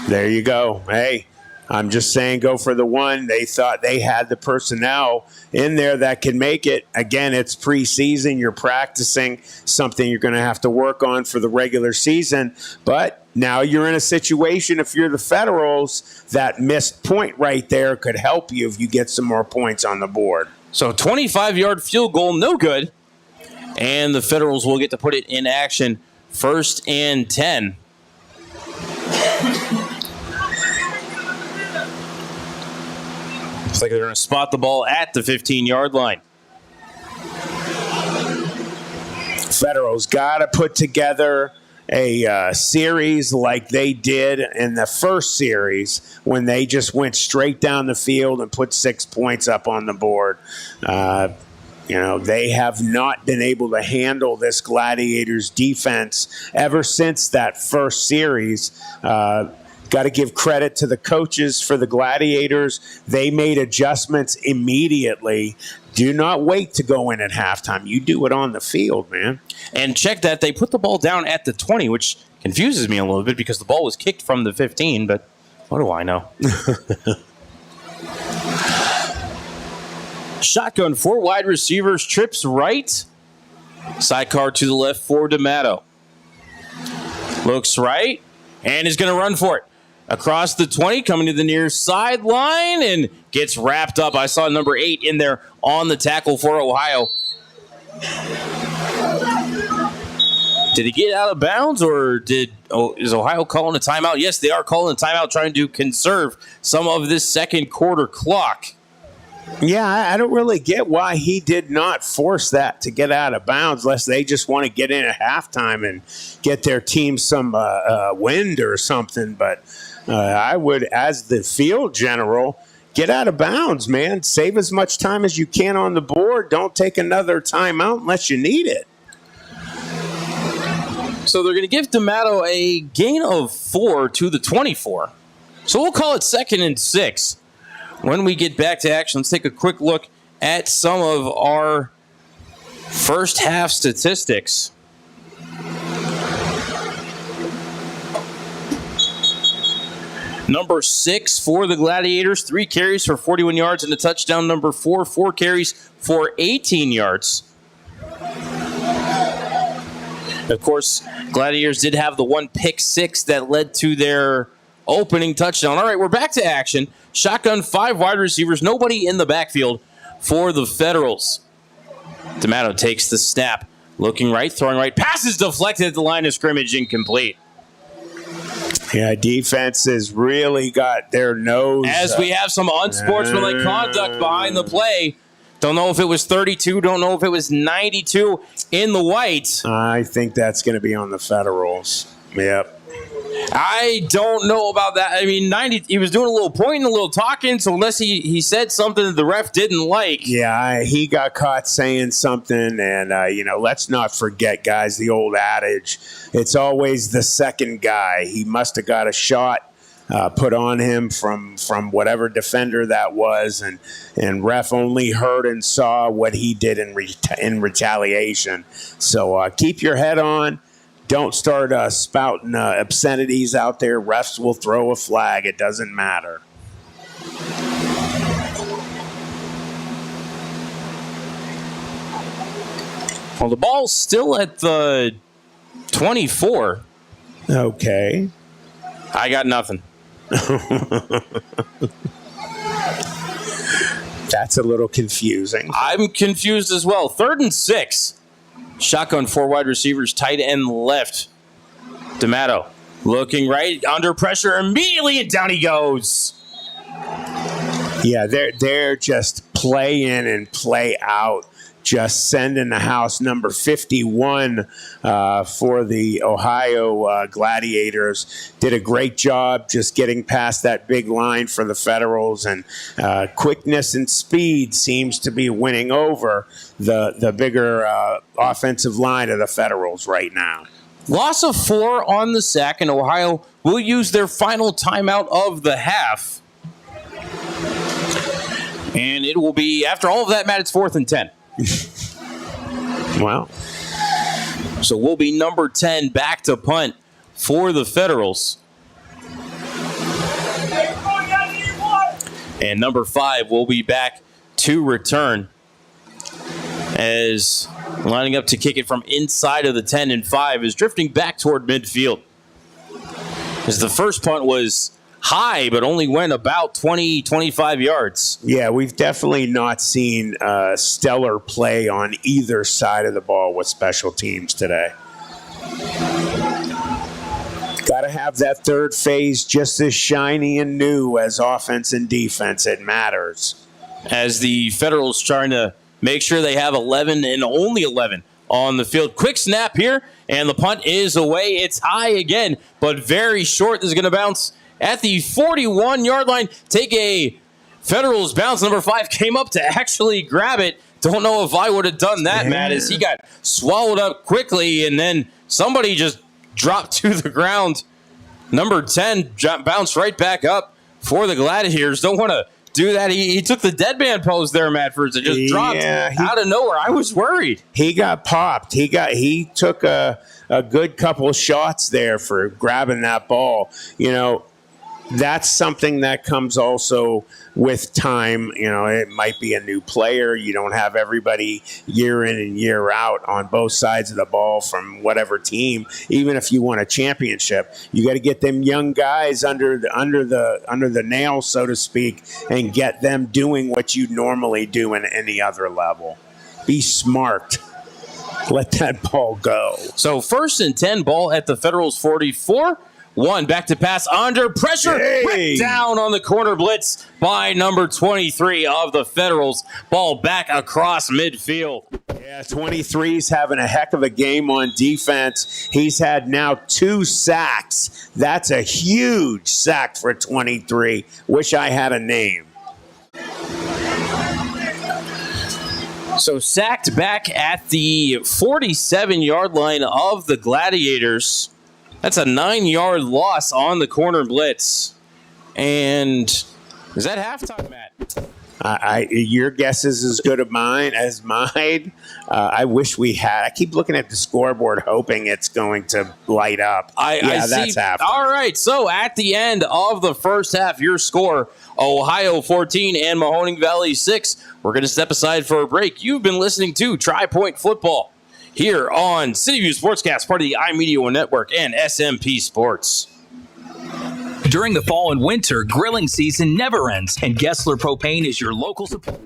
There you go. Hey, I'm just saying go for the 1. They thought they had the personnel in there that can make it. Again, it's preseason. You're practicing something you're going to have to work on for the regular season. But now you're in a situation, if you're the Federals, that missed point right there could help you if you get some more points on the board. So 25-yard field goal, no good. And the Federals will get to put it in action. 1st and 10. Looks like they're going to spot the ball at the 15-yard line. Federal's got to put together a series like they did in the first series when they just went straight down the field and put 6 points up on the board. They have not been able to handle this Gladiators defense ever since that first series. Got to give credit to the coaches for the Gladiators. They made adjustments immediately. Do not wait to go in at halftime. You do it on the field, man. And check that. They put the ball down at the 20, which confuses me a little bit because the ball was kicked from the 15, but what do I know? Shotgun, 4 wide receivers, trips right. Sidecar to the left for D'Amato. Looks right and is going to run for it. Across the 20, coming to the near sideline, and gets wrapped up. I saw number 8 in there on the tackle for Ohio. Did he get out of bounds, or is Ohio calling a timeout? Yes, they are calling a timeout, trying to conserve some of this second quarter clock. Yeah, I don't really get why he did not force that to get out of bounds, unless they just want to get in at halftime and get their team some wind or something. But I would, as the field general, get out of bounds, man. Save as much time as you can on the board. Don't take another timeout unless you need it. So they're going to give D'Amato a gain of 4 to the 24. So we'll call it 2nd and 6. When we get back to action, let's take a quick look at some of our first half statistics. Number 6 for the Gladiators, 3 carries for 41 yards and a touchdown. Number 4, 4 carries for 18 yards. Of course, Gladiators did have the 1 pick 6 that led to their opening touchdown. All right, we're back to action. Shotgun, 5 wide receivers, nobody in the backfield for the Federals. D'Amato takes the snap, looking right, throwing right. Pass is deflected at the line of scrimmage, incomplete. Yeah, defense has really got their nose. As we have some unsportsmanlike conduct behind the play. Don't know if it was 32, don't know if it was 92 in the white. I think that's going to be on the Federals. Yep. I don't know about that. I mean, 90. He was doing a little pointing, a little talking, so unless he said something that the ref didn't like. Yeah, he got caught saying something, and, let's not forget, guys, the old adage, it's always the second guy. He must have got a shot put on him from whatever defender that was, and ref only heard and saw what he did in retaliation. So keep your head on. Don't start spouting obscenities out there. Refs will throw a flag. It doesn't matter. Well, the ball's still at the 24. Okay. I got nothing. That's a little confusing. I'm confused as well. 3rd and 6. Shotgun, 4 wide receivers, tight end left. D'Amato looking right, under pressure immediately, and down he goes. Yeah, they're just play in and play out, just sending the house. Number 51 for the Ohio Gladiators did a great job just getting past that big line for the Federals, and quickness and speed seems to be winning over the bigger offensive line of the Federals right now. Loss of 4 on the sack, and Ohio will use their final timeout of the half. And it will be, after all of that, Matt, it's 4th and 10. Wow. So we'll be number 10 back to punt for the Federals. And number 5 will be back to return, as lining up to kick it from inside of the 10, and 5 is drifting back toward midfield. As the first punt was high, but only went about 20, 25 yards. Yeah, we've definitely not seen stellar play on either side of the ball with special teams today. Got to have that third phase just as shiny and new as offense and defense. It matters. as the Federals trying to make sure they have 11 and only 11 on the field. Quick snap here, and the punt is away. It's high again, but very short. This is going to bounce at the 41-yard line. Take a Federals bounce. Number 5 came up to actually grab it. Don't know if I would have done that, Matt, as he got swallowed up quickly, and then somebody just dropped to the ground. Number 10 bounced right back up for the Gladiators. Don't want to do that. He took the dead man pose there, Matt, first. It just dropped out of nowhere. I was worried. He got popped. He took a good couple shots there for grabbing that ball. You know, that's something that comes also with time. You know, it might be a new player. You don't have everybody year in and year out on both sides of the ball from whatever team. Even if you won a championship, you got to get them young guys under the nail, so to speak, and get them doing what you normally do in any other level. Be smart. Let that ball go. So 1st and 10, ball at the Federals 44. 1 back to pass under pressure. Ripped down on the corner blitz by number 23 of the Federals. Ball back across midfield. Yeah, 23's having a heck of a game on defense. He's had now 2 sacks. That's a huge sack for 23. Wish I had a name. So sacked back at the 47-yard line of the Gladiators. That's a 9-yard loss on the corner blitz. And is that halftime, Matt? Your guess is as good as mine. I wish we had. I keep looking at the scoreboard hoping it's going to light up. That's halftime. All right, so at the end of the first half, your score, Ohio 14 and Mahoning Valley 6. We're going to step aside for a break. You've been listening to Tri-Point Football here on CityView Sportscast, part of the iMedia Network and SMP Sports. During the fall and winter, grilling season never ends, and Gessler Propane is your local supply.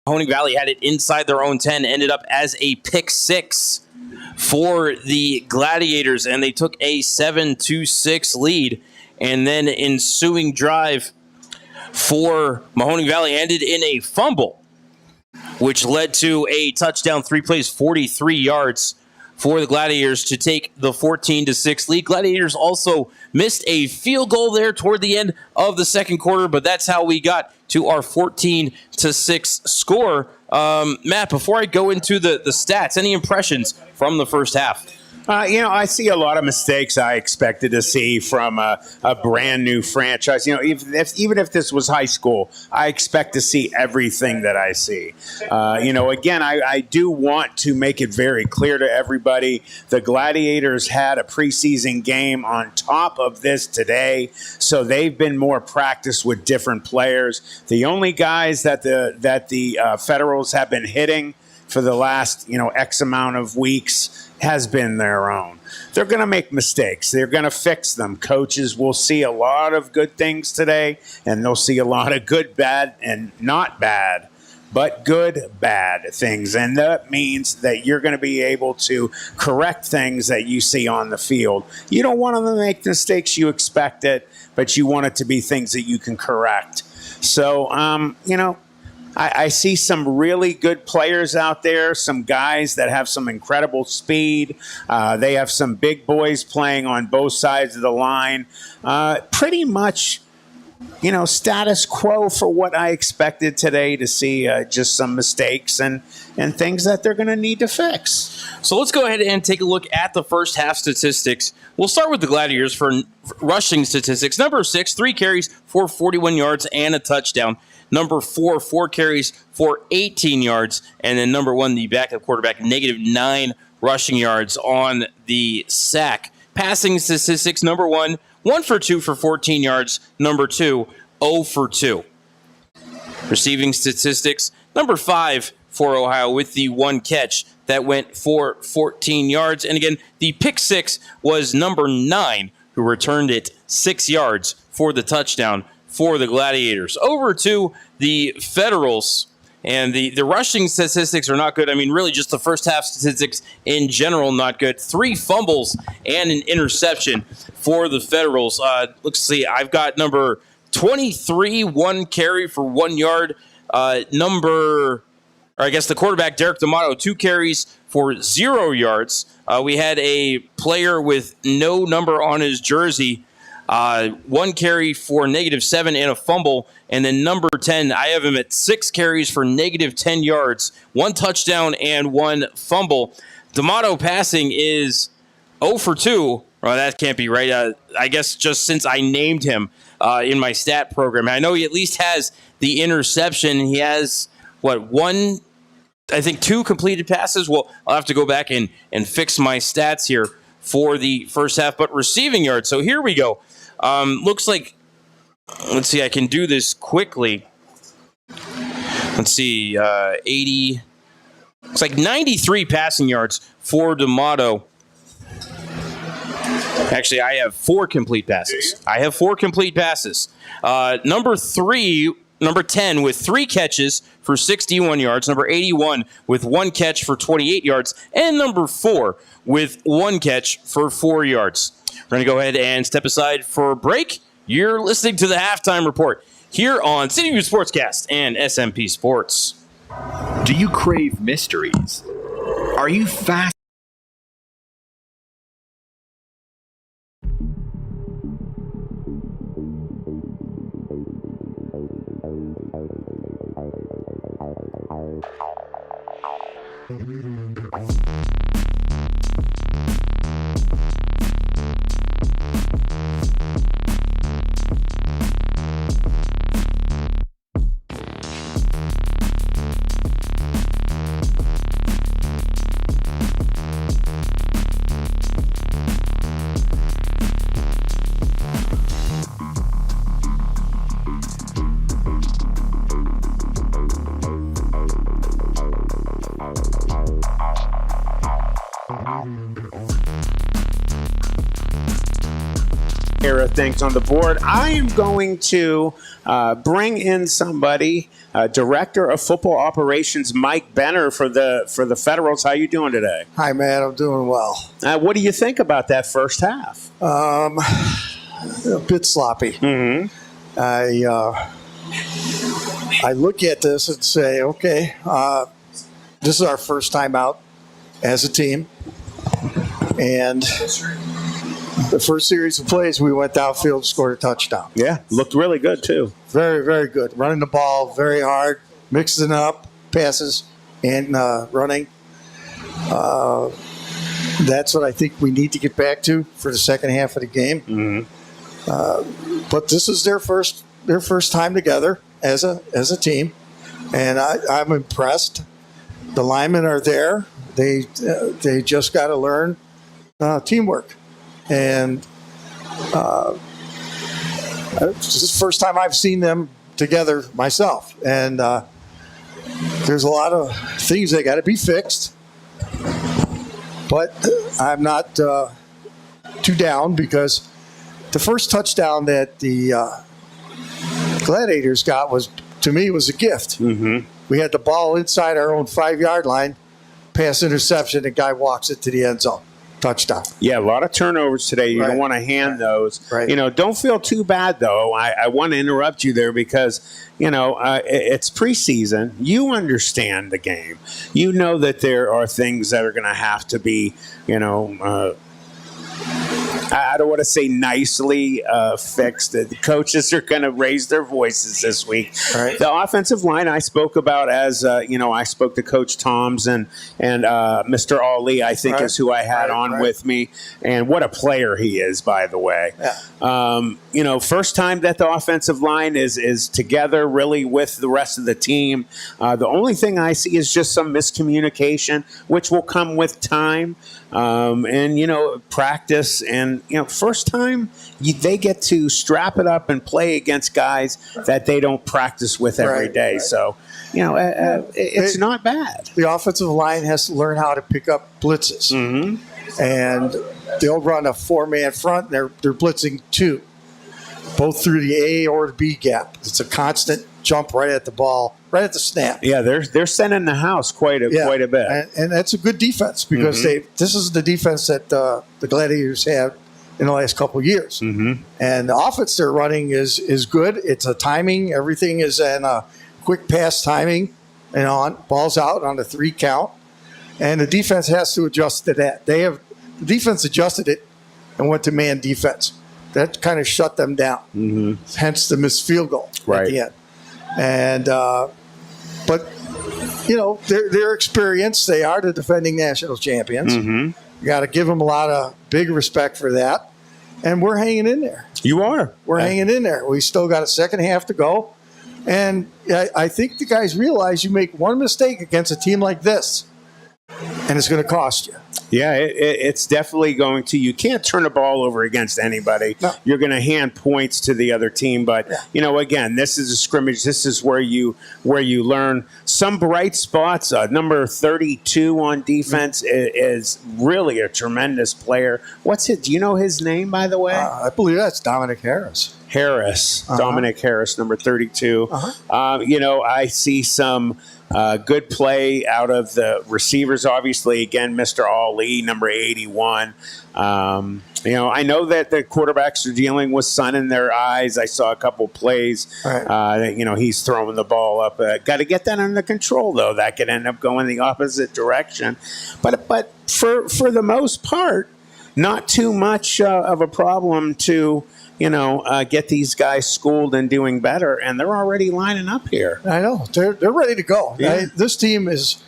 Mahoning Valley had it inside their own 10, ended up as a pick 6 for the Gladiators, and they took a 7-6 lead. And then ensuing drive for Mahoning Valley ended in a fumble, which led to a touchdown, 3 plays, 43 yards for the Gladiators to take the 14-6 lead. Gladiators also missed a field goal there toward the end of the second quarter, but that's how we got to our 14-6 score. Matt, before I go into the stats, any impressions from the first half? I see a lot of mistakes I expected to see from a brand new franchise. Even if this was high school, I expect to see everything that I see. Again, I do want to make it very clear to everybody, the Gladiators had a preseason game on top of this today, so they've been more practiced with different players. The only guys that the Federals have been hitting for the last, X amount of weeks has been their own. They're going to make mistakes. They're going to fix them. Coaches will see a lot of good things today, and they'll see a lot of good, bad, and not bad, but good, bad things. And that means that you're going to be able to correct things that you see on the field. You don't want them to make mistakes you expected, but you want it to be things that you can correct. So, I see some really good players out there, some guys that have some incredible speed. They have some big boys playing on both sides of the line. Pretty much, status quo for what I expected today to see, just some mistakes and things that they're going to need to fix. So let's go ahead and take a look at the first half statistics. We'll start with the Gladiators for rushing statistics. Number 6, 3 carries for 41 yards and a touchdown. Number 4, 4 carries for 18 yards. And then number 1, the backup quarterback, -9 rushing yards on the sack. Passing statistics, number 1, 1 for 2 for 14 yards. Number 2, 0 for 2. Receiving statistics, number 5 for Ohio with the 1 catch that went for 14 yards. And again, the pick 6 was number 9, who returned it 6 yards for the touchdown for the Gladiators. Over to the Federals. And the rushing statistics are not good. I mean, really just the first half statistics in general, not good. 3 fumbles and an interception for the Federals. Let's see, I've got number 23, 1 carry for 1 yard. The quarterback, Derek D'Amato, 2 carries for 0 yards. We had a player with no number on his jersey, 1 carry for -7 and a fumble. And then number 10, I have him at 6 carries for -10 yards, 1 touchdown and 1 fumble. D'Amato passing is 0 for 2. Well, that can't be right. I guess just since I named him in my stat program. I know he at least has the interception. He has, 2 completed passes. Well, I'll have to go back and fix my stats here for the first half. But receiving yards, so here we go. Looks like, let's see, I can do this quickly. Let's see, 80. It's like 93 passing yards for D'Amato. Actually, I have 4 complete passes. Number 10 with 3 catches for 61 yards. Number 81 with 1 catch for 28 yards. And number 4 with 1 catch for 4 yards. We're going to go ahead and step aside for a break. You're listening to the Halftime Report here on City View Sportscast and SMP Sports. Do you crave mysteries? Are you fast? Things on the board. I am going to bring in somebody, Director of Football Operations, Mike Benner for the Federals. How you doing today? Hi, man. I'm doing well. What do you think about that first half? A bit sloppy. Mm-hmm. I look at this and say, okay, this is our first time out as a team, and the first series of plays, we went downfield and scored a touchdown. Yeah, looked really good, too. Very, very good. Running the ball very hard, mixing up passes and running. That's what I think we need to get back to for the second half of the game. Mm-hmm. But this is their first time together as a team, and I'm impressed. The linemen are there. They just got to learn teamwork. And this is the first time I've seen them together myself. And they're there's a lot of things that got to be fixed. But I'm not too down because the first touchdown that the Gladiators got was a gift. Mm-hmm. We had the ball inside our own 5-yard line, pass interception, and guy walks it to the end zone. Touchdown. Yeah, a lot of turnovers today. You Right. don't want to hand those. Right. Don't feel too bad, though. I want to interrupt you there because, it's preseason. You understand the game. You know that there are things that are going to have to be, I don't want to say nicely fixed. The coaches are going to raise their voices this week. Right. The offensive line I spoke about as, I spoke to Coach Toms and Mr. Ali, I think is who I had on with me. And what a player he is, by the way. Yeah. First time that the offensive line is together really with the rest of the team. The only thing I see is just some miscommunication, which will come with time. And practice, and first time they get to strap it up and play against guys that they don't practice with every day. Right. So it's not bad. The offensive line has to learn how to pick up blitzes, and they'll run a 4-man front. And they're blitzing 2, both through the A or the B gap. It's a constant jump right at the ball, right at the snap. Yeah, they're sending the house quite a bit, and that's a good defense because this is the defense that the Gladiators have in the last couple of years. And the offense they're running is good. It's a timing. Everything is in a quick pass timing, and on balls out on the 3 count. And the defense has to adjust to that. The defense adjusted it and went to man defense. That kind of shut them down. Hence the missed field goal at the end. And but their experience. They are the defending national champions. You got to give them a lot of big respect for that. And we're hanging in there. You are. We're hanging in there. We still got a second half to go. And I think the guys realize you make one mistake against a team like this, and it's going to cost you. Yeah, it's definitely going to. You can't turn the ball over against anybody. No. You're going to hand points to the other team. But, again, this is a scrimmage. This is where you learn. Some bright spots. Number 32 on defense is really a tremendous player. What's it? Do you know his name, by the way? I believe that's Dominic Harris. Dominic Harris, number 32. I see some good play out of the receivers, obviously. Again, Mr. Ali, number 81. I know that the quarterbacks are dealing with sun in their eyes. I saw a couple plays. He's throwing the ball up. Got to get that under control, though. That could end up going the opposite direction. But for the most part, not too much of a problem to get these guys schooled and doing better, and they're already lining up here. I know. They're ready to go. Yeah. This team is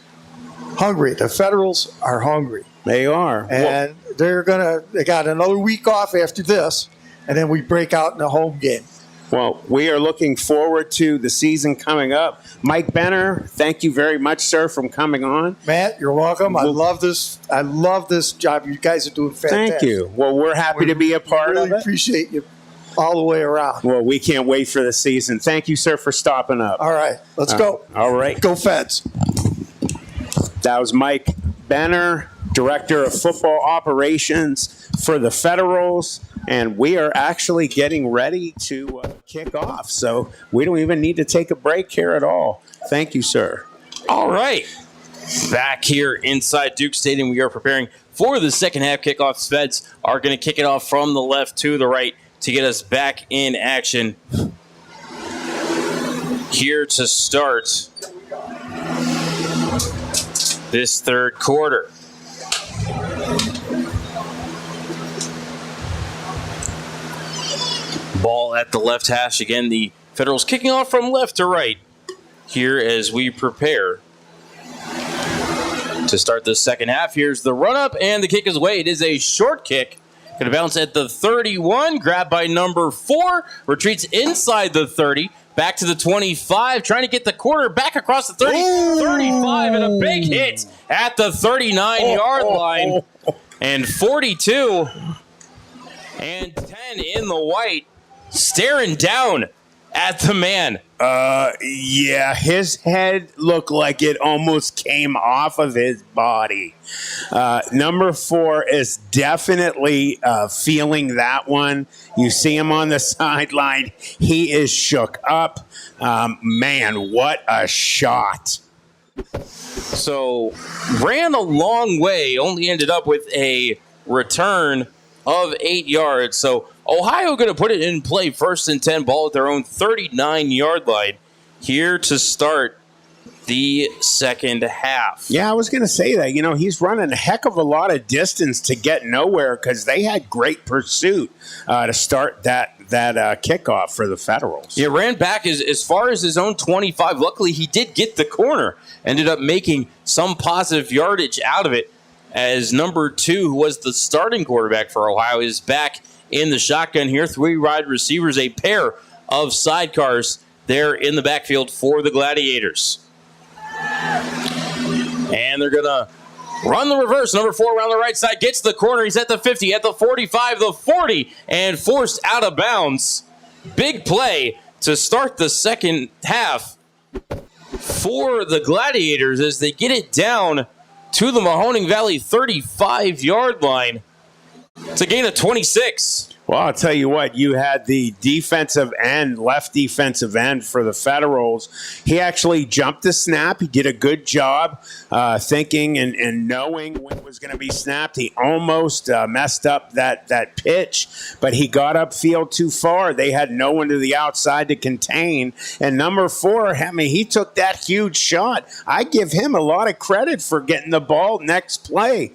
hungry. The Federals are hungry. They are. And they got another week off after this, and then we break out in the home game. Well, we are looking forward to the season coming up. Mike Benner, thank you very much, sir, for coming on. Matt, you're welcome. I love this job. You guys are doing fantastic. Thank you. Well, we're happy to be a part of it. Appreciate you all the way around. Well, we can't wait for the season. Thank you, sir, for stopping up. All right, let's go. All right. Go Feds. That was Mike Benner, Director of Football Operations for the Federals, and we are actually getting ready to kick off, so we don't even need to take a break here at all. Thank you, sir. All right. Back here inside Duke Stadium, we are preparing for the second half kickoff. Feds are going to kick it off from the left to the right to get us back in action. Here to start this third quarter. Ball at the left hash. Again, the Federals kicking off from left to right here as we prepare to start the second half. Here's the run-up, and the kick is away. It is a short kick. Going to bounce at the 31, grabbed by number 4, retreats inside the 30, back to the 25, trying to get the quarter back across the 30, 35, and a big hit at the 39-yard line, and 42, and 10 in the white, staring down at the man. Yeah, his head looked like it almost came off of his body. Number 4 is definitely feeling that one. You see him on the sideline. He is shook up. Man, what a shot. So ran a long way, only ended up with a return of 8 yards. So Ohio going to put it in play, 1st and 10, ball at their own 39-yard line here to start the second half. Yeah, I was going to say that. He's running a heck of a lot of distance to get nowhere because they had great pursuit to start that kickoff for the Federals. He ran back as far as his own 25. Luckily, he did get the corner. Ended up making some positive yardage out of it as number 2, who was the starting quarterback for Ohio, is back in the shotgun here. 3 wide receivers, a pair of sidecars there in the backfield for the Gladiators. And they're going to run the reverse. Number 4 around the right side gets the corner. He's at the 50, at the 45, the 40, and forced out of bounds. Big play to start the second half for the Gladiators as they get it down to the Mahoning Valley 35-yard line. It's a gain of 26. Well, I'll tell you what, you had the left defensive end for the Federals. He actually jumped the snap. He did a good job thinking and knowing when it was going to be snapped. He almost messed up that pitch, but he got upfield too far. They had no one to the outside to contain. And number 4, he took that huge shot. I give him a lot of credit for getting the ball next play.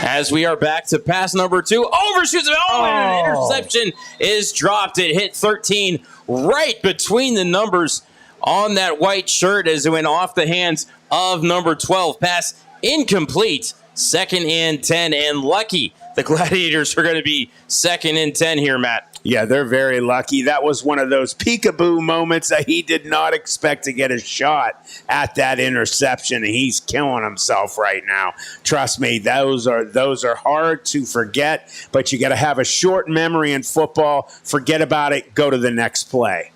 As we are back to pass number 2. Overshoots it. And an interception is dropped. It hit 13 right between the numbers on that white shirt as it went off the hands of number 12. Pass incomplete. 2nd and 10. And lucky the Gladiators are going to be 2nd and 10 here, Matt. Yeah, they're very lucky. That was one of those peekaboo moments that he did not expect to get a shot at that interception, and he's killing himself right now. Trust me, those are hard to forget, but you got to have a short memory in football. Forget about it. Go to the next play.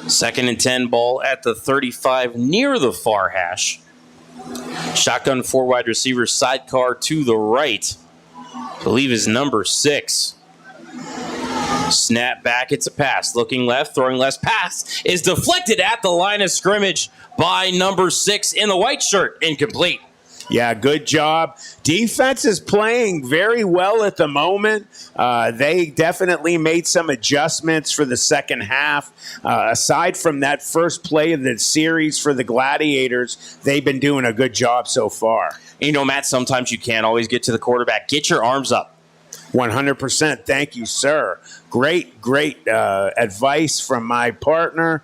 2nd and 10, ball at the 35 near the far hash. Shotgun 4 wide receiver, sidecar to the right. I believe is number 6. Snap back, it's a pass. Looking left, throwing left. Pass is deflected at the line of scrimmage by number 6 in the white shirt. Incomplete. Yeah, good job. Defense is playing very well at the moment. They definitely made some adjustments for the second half. Aside from that first play of the series for the Gladiators, they've been doing a good job so far. Matt, sometimes you can't always get to the quarterback. Get your arms up. 100%. Thank you, sir. Great advice from my partner.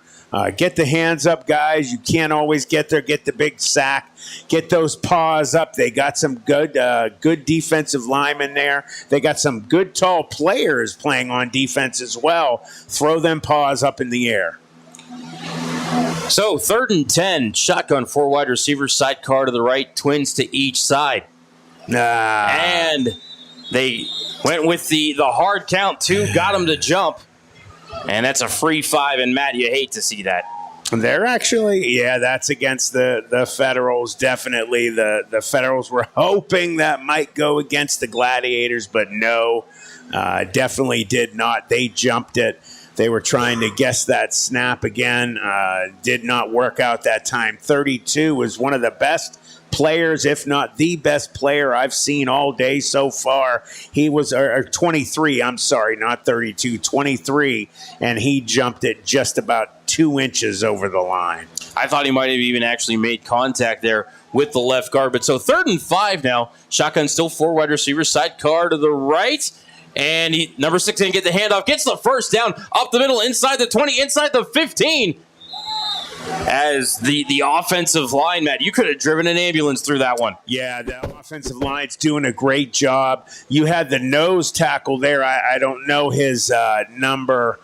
Get the hands up, guys. You can't always get there. Get the big sack. Get those paws up. They got some good defensive linemen there. They got some good tall players playing on defense as well. Throw them paws up in the air. So 3rd and 10. Shotgun 4 wide receivers. Sidecar to the right. Twins to each side. And they went with the hard count, 2. Got them to jump. And that's a free 5, and Matt, you hate to see that. They're actually, that's against the Federals, definitely. The Federals were hoping that might go against the Gladiators, but no, definitely did not. They jumped it. They were trying to guess that snap again. Did not work out that time. 32 was one of the best players, if not the best player I've seen all day so far. He was 23, I'm sorry, not 32, 23, and he jumped it just about 2 inches over the line. I thought he might have even actually made contact there with the left guard. But so 3rd and 5 now. Shotgun still 4 wide receivers, sidecar to the right. And number 6 didn't get the handoff. Gets the first down up the middle, inside the 20, inside the 15. as the offensive line, Matt, you could have driven an ambulance through that one. Yeah, the offensive line's doing a great job. You had the nose tackle there. I don't know his number.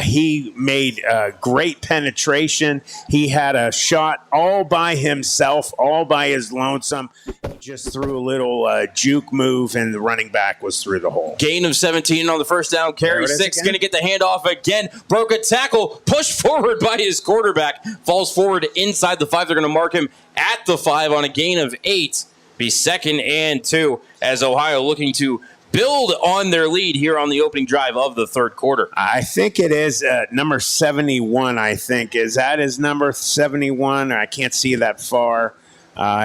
He made great penetration. He had a shot all by himself, all by his lonesome. He just threw a little juke move, and the running back was through the hole. Gain of 17 on the first down carry. 6 going to get the handoff again. Broke a tackle. Pushed forward by his quarterback. Falls forward inside the 5. They're going to mark him at the 5 on a gain of 8. Be 2nd and 2 as Ohio looking to build on their lead here on the opening drive of the third quarter. I think it is number 71, I think. Is that his number, 71? I can't see that far.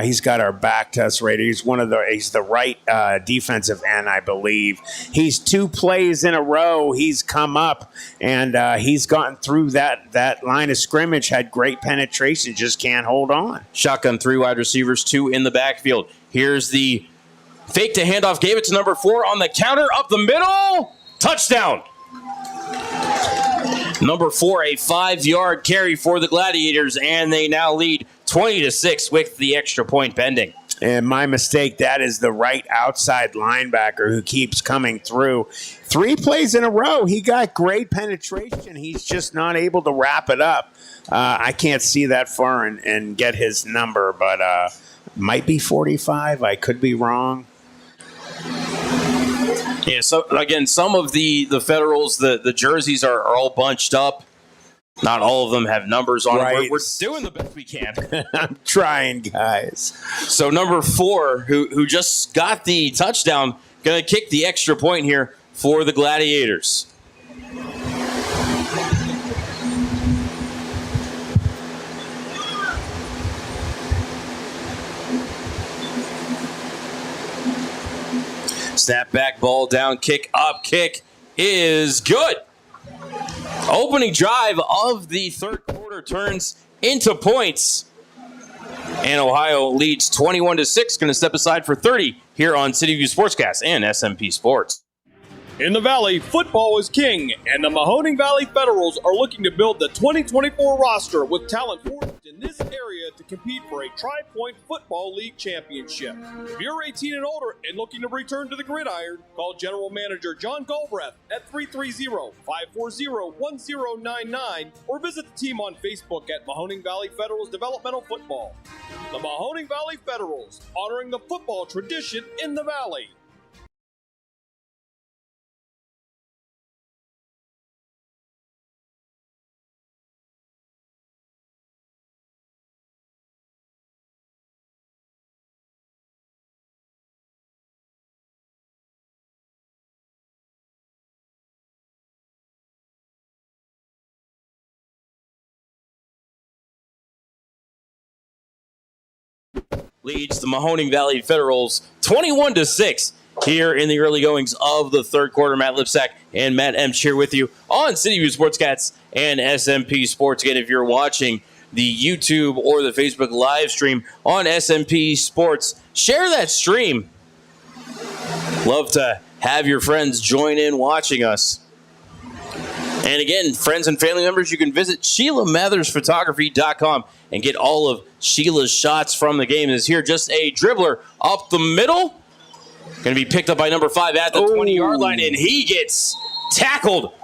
He's got our back to us right. He's the right defensive end, I believe. He's 2 plays in a row. He's come up, and he's gotten through that line of scrimmage, had great penetration, just can't hold on. Shotgun 3 wide receivers, 2 in the backfield. Here's the fake to handoff, gave it to number 4 on the counter, up the middle, touchdown. Number 4, a 5-yard carry for the Gladiators, and they now lead 20-6 with the extra point pending. And my mistake, that is the right outside linebacker who keeps coming through. 3 plays in a row. He got great penetration. He's just not able to wrap it up. I can't see that far and get his number, but might be 45. I could be wrong. Yeah, so again, some of the Federals, the jerseys are all bunched up. Not all of them have numbers on right. them. We're doing the best we can. I'm trying, guys. So number 4, who just got the touchdown, going to kick the extra point here for the Gladiators. Snap back, ball down, kick up, kick is good. Opening drive of the third quarter turns into points. And Ohio leads 21-6. Going to step aside for 30 here on CityView Sportscast and SMP Sports. In the Valley, football is king, and the Mahoning Valley Federals are looking to build the 2024 roster with talent forged in this area to compete for a Tri-Point Football League championship. If you're 18 and older and looking to return to the gridiron, call General Manager John Galbraith at 330-540-1099 or visit the team on Facebook at Mahoning Valley Federals Developmental Football. The Mahoning Valley Federals, honoring the football tradition in the Valley. Leads the Mahoning Valley Federals 21-6 here in the early goings of the third quarter. Matt Lipsack and Matt Emsch here with you on CityView Sportscats and SMP Sports. Again, if you're watching the YouTube or the Facebook live stream on SMP Sports, share that stream. Love to have your friends join in watching us. And again, friends and family members, you can visit SheilaMathersPhotography.com and get all of Sheila's shots from the game. Is here just a dribbler up the middle. Going to be picked up by number 5 at the 20-yard line, and he gets tackled.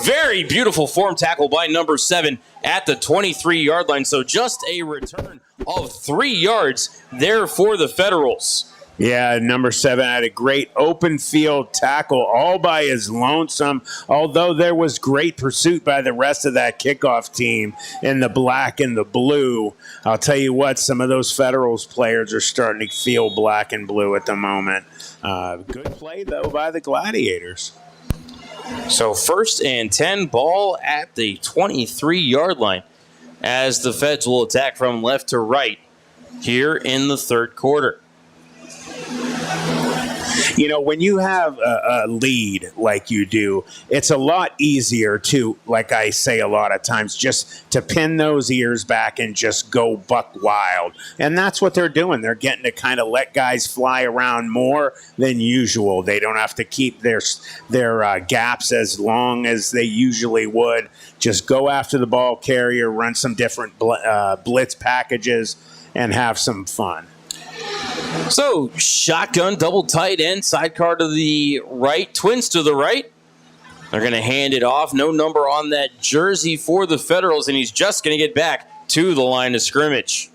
Very beautiful form tackle by number 7 at the 23-yard line. So just a return of 3 yards there for the Federals. Yeah, number 7 had a great open field tackle all by his lonesome, although there was great pursuit by the rest of that kickoff team in the black and the blue. I'll tell you what, some of those Federals players are starting to feel black and blue at the moment. Good play, though, by the Gladiators. So 1st and 10, ball at the 23-yard line as the Feds will attack from left to right here in the third quarter. You know, when you have a lead like you do, it's a lot easier to, like I say a lot of times, just to pin those ears back and just go buck wild. And that's what they're doing. They're getting to kind of let guys fly around more than usual. They don't have to keep their gaps as long as they usually would. Just go after the ball carrier, run some different blitz packages, and have some fun. So, shotgun, double tight end, sidecar to the right, twins to the right. They're going to hand it off. No number on that jersey for the Federals, and he's just going to get back to the line of scrimmage.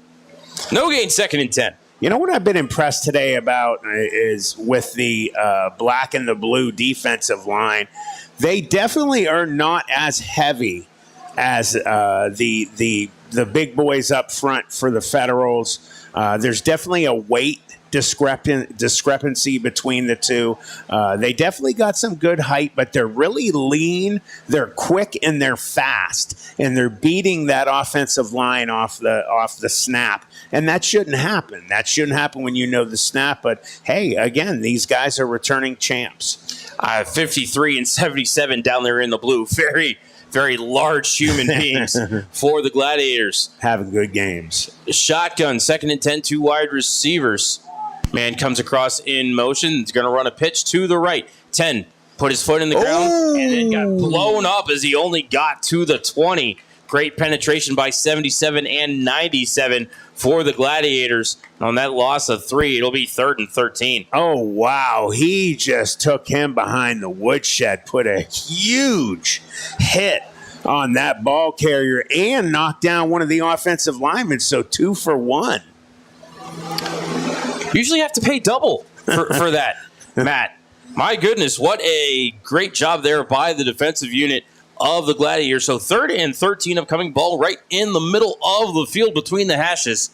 No gain, 2nd and 10. You know what I've been impressed today about is with the black and the blue defensive line. They definitely are not as heavy as the big boys up front for the Federals. There's definitely a weight discrepancy between the two. They definitely got some good height, but they're really lean, they're quick, and they're fast, and they're beating that offensive line off the snap. And that shouldn't happen. That shouldn't happen when you know the snap. But hey, again, these guys are returning champs. 53 and 77 down there in the blue. Very large human beings for the Gladiators. Having good games. Shotgun, 2nd and 10, 2 wide receivers. Man comes across in motion. He's going to run a pitch to the right. 10, put his foot in the ground, and then got blown up as he only got to the 20. Great penetration by 77 and 97 for the Gladiators. On that loss of 3, it'll be 3rd and 13. Oh, wow. He just took him behind the woodshed, put a huge hit on that ball carrier, and knocked down one of the offensive linemen. So 2 for 1. Usually have to pay double for that, Matt. My goodness, what a great job there by the defensive unit of the Gladiators. So 3rd and 13 upcoming, ball right in the middle of the field between the hashes.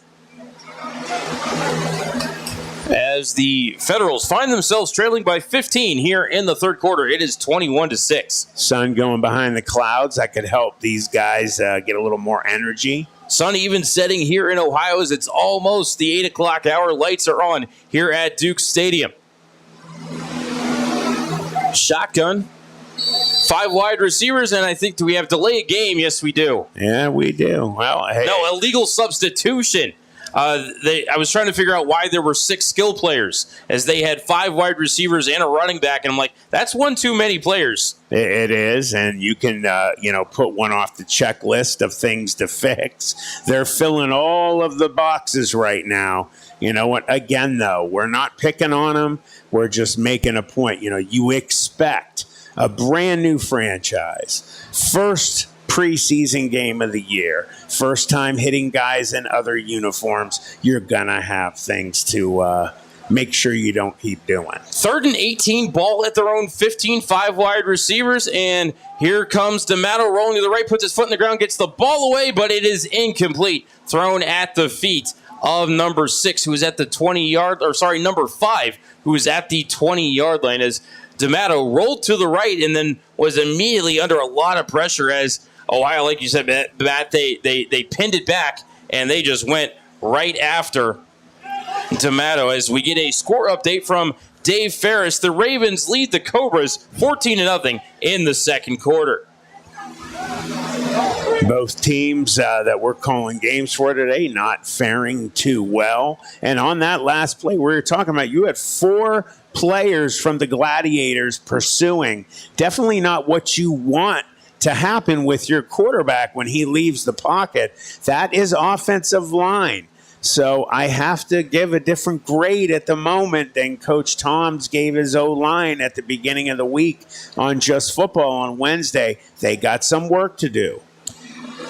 As the Federals find themselves trailing by 15 here in the 3rd quarter. It is 21-6. Sun going behind the clouds. That could help these guys get a little more energy. Sun even setting here in Ohio as it's almost the 8 o'clock hour. Lights are on here at Duke Stadium. Shotgun. 5 wide receivers, and I think, do we have delay of game? Yes, we do. Yeah, we do. Well, hey. No, illegal substitution. I was trying to figure out why there were 6 skill players, as they had 5 wide receivers and a running back, and I'm like, that's one too many players. It is, and you can, put one off the checklist of things to fix. They're filling all of the boxes right now. You know what? Again, though, we're not picking on them. We're just making a point. You know, you expect a brand new franchise, first preseason game of the year, first time hitting guys in other uniforms. You're going to have things to make sure you don't keep doing. 3rd and 18, ball at their own 15, 5 wide receivers, and here comes D'Amato rolling to the right, puts his foot in the ground, gets the ball away, but it is incomplete. Thrown at the feet of number 6, who is at the 20-yard, number 5, who is at the 20-yard line, as D'Amato rolled to the right and then was immediately under a lot of pressure as Ohio, like you said, Matt, they pinned it back, and they just went right after D'Amato. As we get a score update from Dave Ferris, the Ravens lead the Cobras 14-0 in the 2nd quarter. Both teams that we're calling games for today not faring too well. And on that last play we were talking about, you had 4 players from the Gladiators pursuing. Definitely not what you want to happen with your quarterback when he leaves the pocket. That is offensive line. So I have to give a different grade at the moment than Coach Toms gave his O-line at the beginning of the week on Just Football on Wednesday. They got some work to do.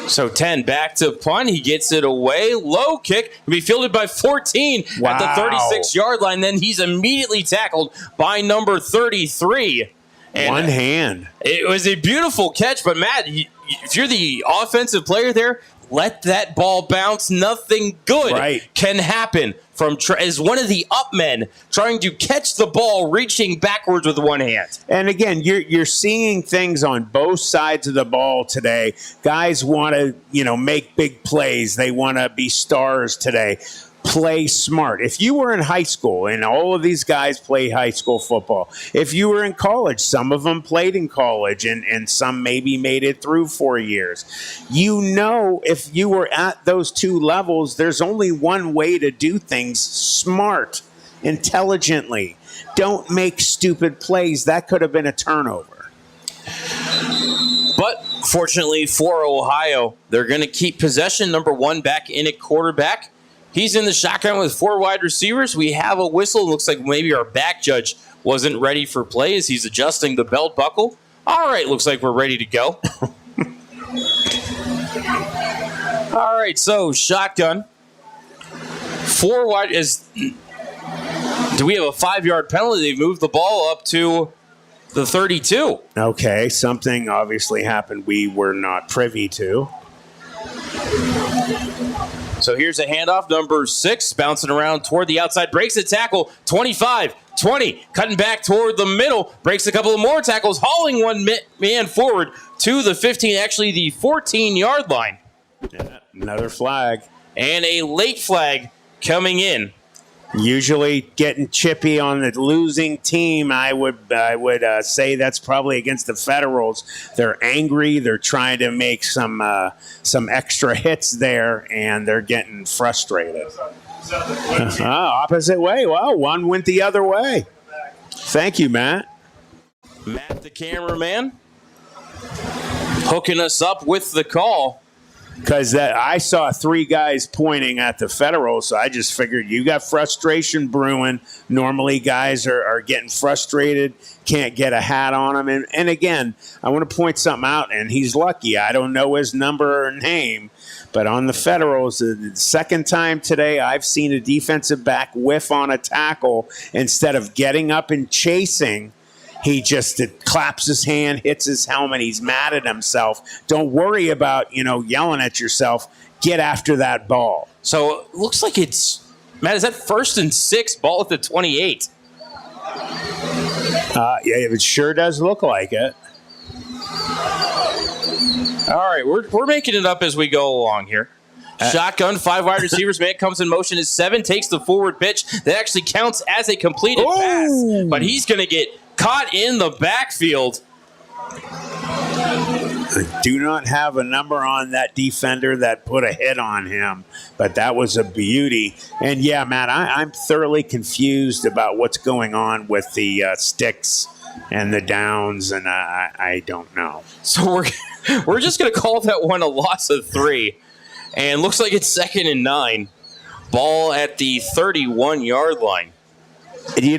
So 10 back to punt. He gets it away. Low kick. He'll be fielded by 14 at the 36-yard line. Then he's immediately tackled by number 33. And one hand. It was a beautiful catch, but Matt, if you're the offensive player there, let that ball bounce. Nothing good can happen from as one of the up men trying to catch the ball, reaching backwards with one hand. And again, you're seeing things on both sides of the ball today. Guys want to, make big plays. They want to be stars today. play smart. If you were in high school, and all of these guys play high school football, if you were in college, some of them played in college, and some maybe made it through 4 years. You know, if you were at those two levels, there's only one way to do things: smart, intelligently. Don't make stupid plays. That could have been a turnover. But fortunately for Ohio, they're going to keep possession. Number one back in at quarterback. He's in the shotgun with 4 wide receivers. We have a whistle. Looks like maybe our back judge wasn't ready for play as he's adjusting the belt buckle. All right, looks like we're ready to go. All right, so shotgun. 4 wide is... Do we have a 5-yard penalty? They've moved the ball up to the 32. Okay, something obviously happened we were not privy to. So here's a handoff. Number 6 bouncing around toward the outside. Breaks a tackle. 25, 20. Cutting back toward the middle. Breaks a couple of more tackles. Hauling one man forward to the 15. Actually, the 14-yard line. Yeah, another flag. And a late flag coming in. Usually getting chippy on the losing team, I would say that's probably against the Federals. They're angry. They're trying to make some extra hits there, and they're getting frustrated. Opposite way. Well, one went the other way. Thank you, Matt. Matt, the cameraman, hooking us up with the call. Because I saw 3 guys pointing at the Federals, so I just figured you got frustration brewing. Normally, guys are getting frustrated, can't get a hat on them. And again, I want to point something out, and he's lucky. I don't know his number or name, but on the Federals, the second time today I've seen a defensive back whiff on a tackle instead of getting up and chasing. He just claps his hand, hits his helmet. He's mad at himself. Don't worry about, yelling at yourself. Get after that ball. So it looks like it's, Matt, is that 1st and 6, ball at the 28? Yeah, it sure does look like it. All right, we're making it up as we go along here. Shotgun, 5 wide receivers. Man comes in motion. Is 7, takes the forward pitch. That actually counts as a completed pass. But he's going to get caught in the backfield. I do not have a number on that defender that put a hit on him, but that was a beauty. And yeah, Matt, I'm thoroughly confused about what's going on with the sticks and the downs, and I don't know. So we're just going to call that one a loss of 3. And looks like it's 2nd and 9. Ball at the 31-yard line.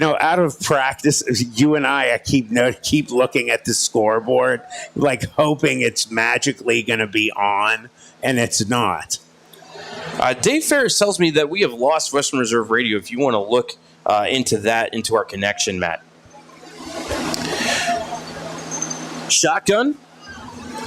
Out of practice, you and I keep looking at the scoreboard, like hoping it's magically going to be on, and it's not. Dave Ferris tells me that we have lost Western Reserve Radio. If you want to look into our connection, Matt. Shotgun.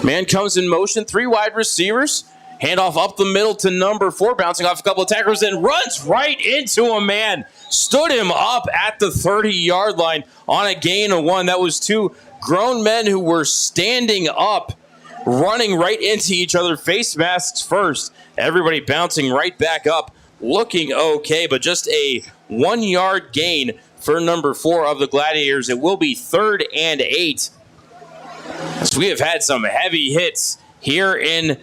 Man comes in motion. 3 wide receivers. Handoff up the middle to number 4, bouncing off a couple of tacklers, and runs right into a man. Stood him up at the 30-yard line on a gain of 1. That was 2 grown men who were standing up, running right into each other, face masks first. Everybody bouncing right back up, looking okay, but just a 1-yard gain for number 4 of the Gladiators. It will be 3rd and 8. So we have had some heavy hits here in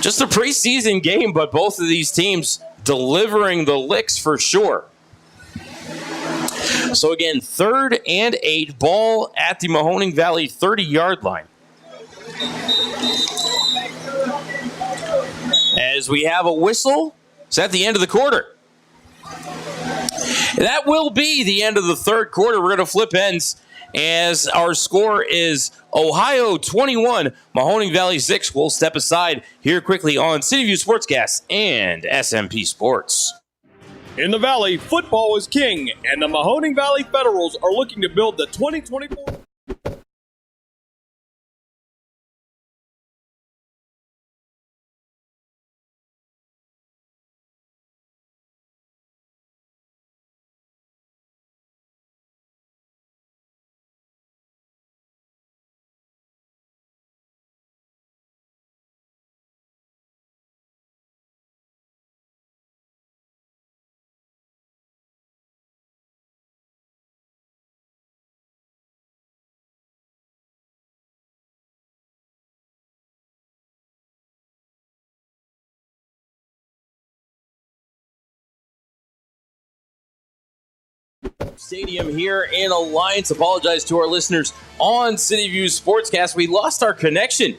just a preseason game, but both of these teams delivering the licks for sure. So again, 3rd and 8, ball at the Mahoning Valley 30-yard line. As we have a whistle, it's at the end of the quarter. That will be the end of the 3rd quarter. We're going to flip ends as our score is Ohio 21, Mahoning Valley 6. We'll step aside here quickly on CityView Sportscast and SMP Sports. In the Valley, football is king, and the Mahoning Valley Federals are looking to build the 2024 Stadium here in Alliance. Apologize to our listeners on City View Sportscast. We lost our connection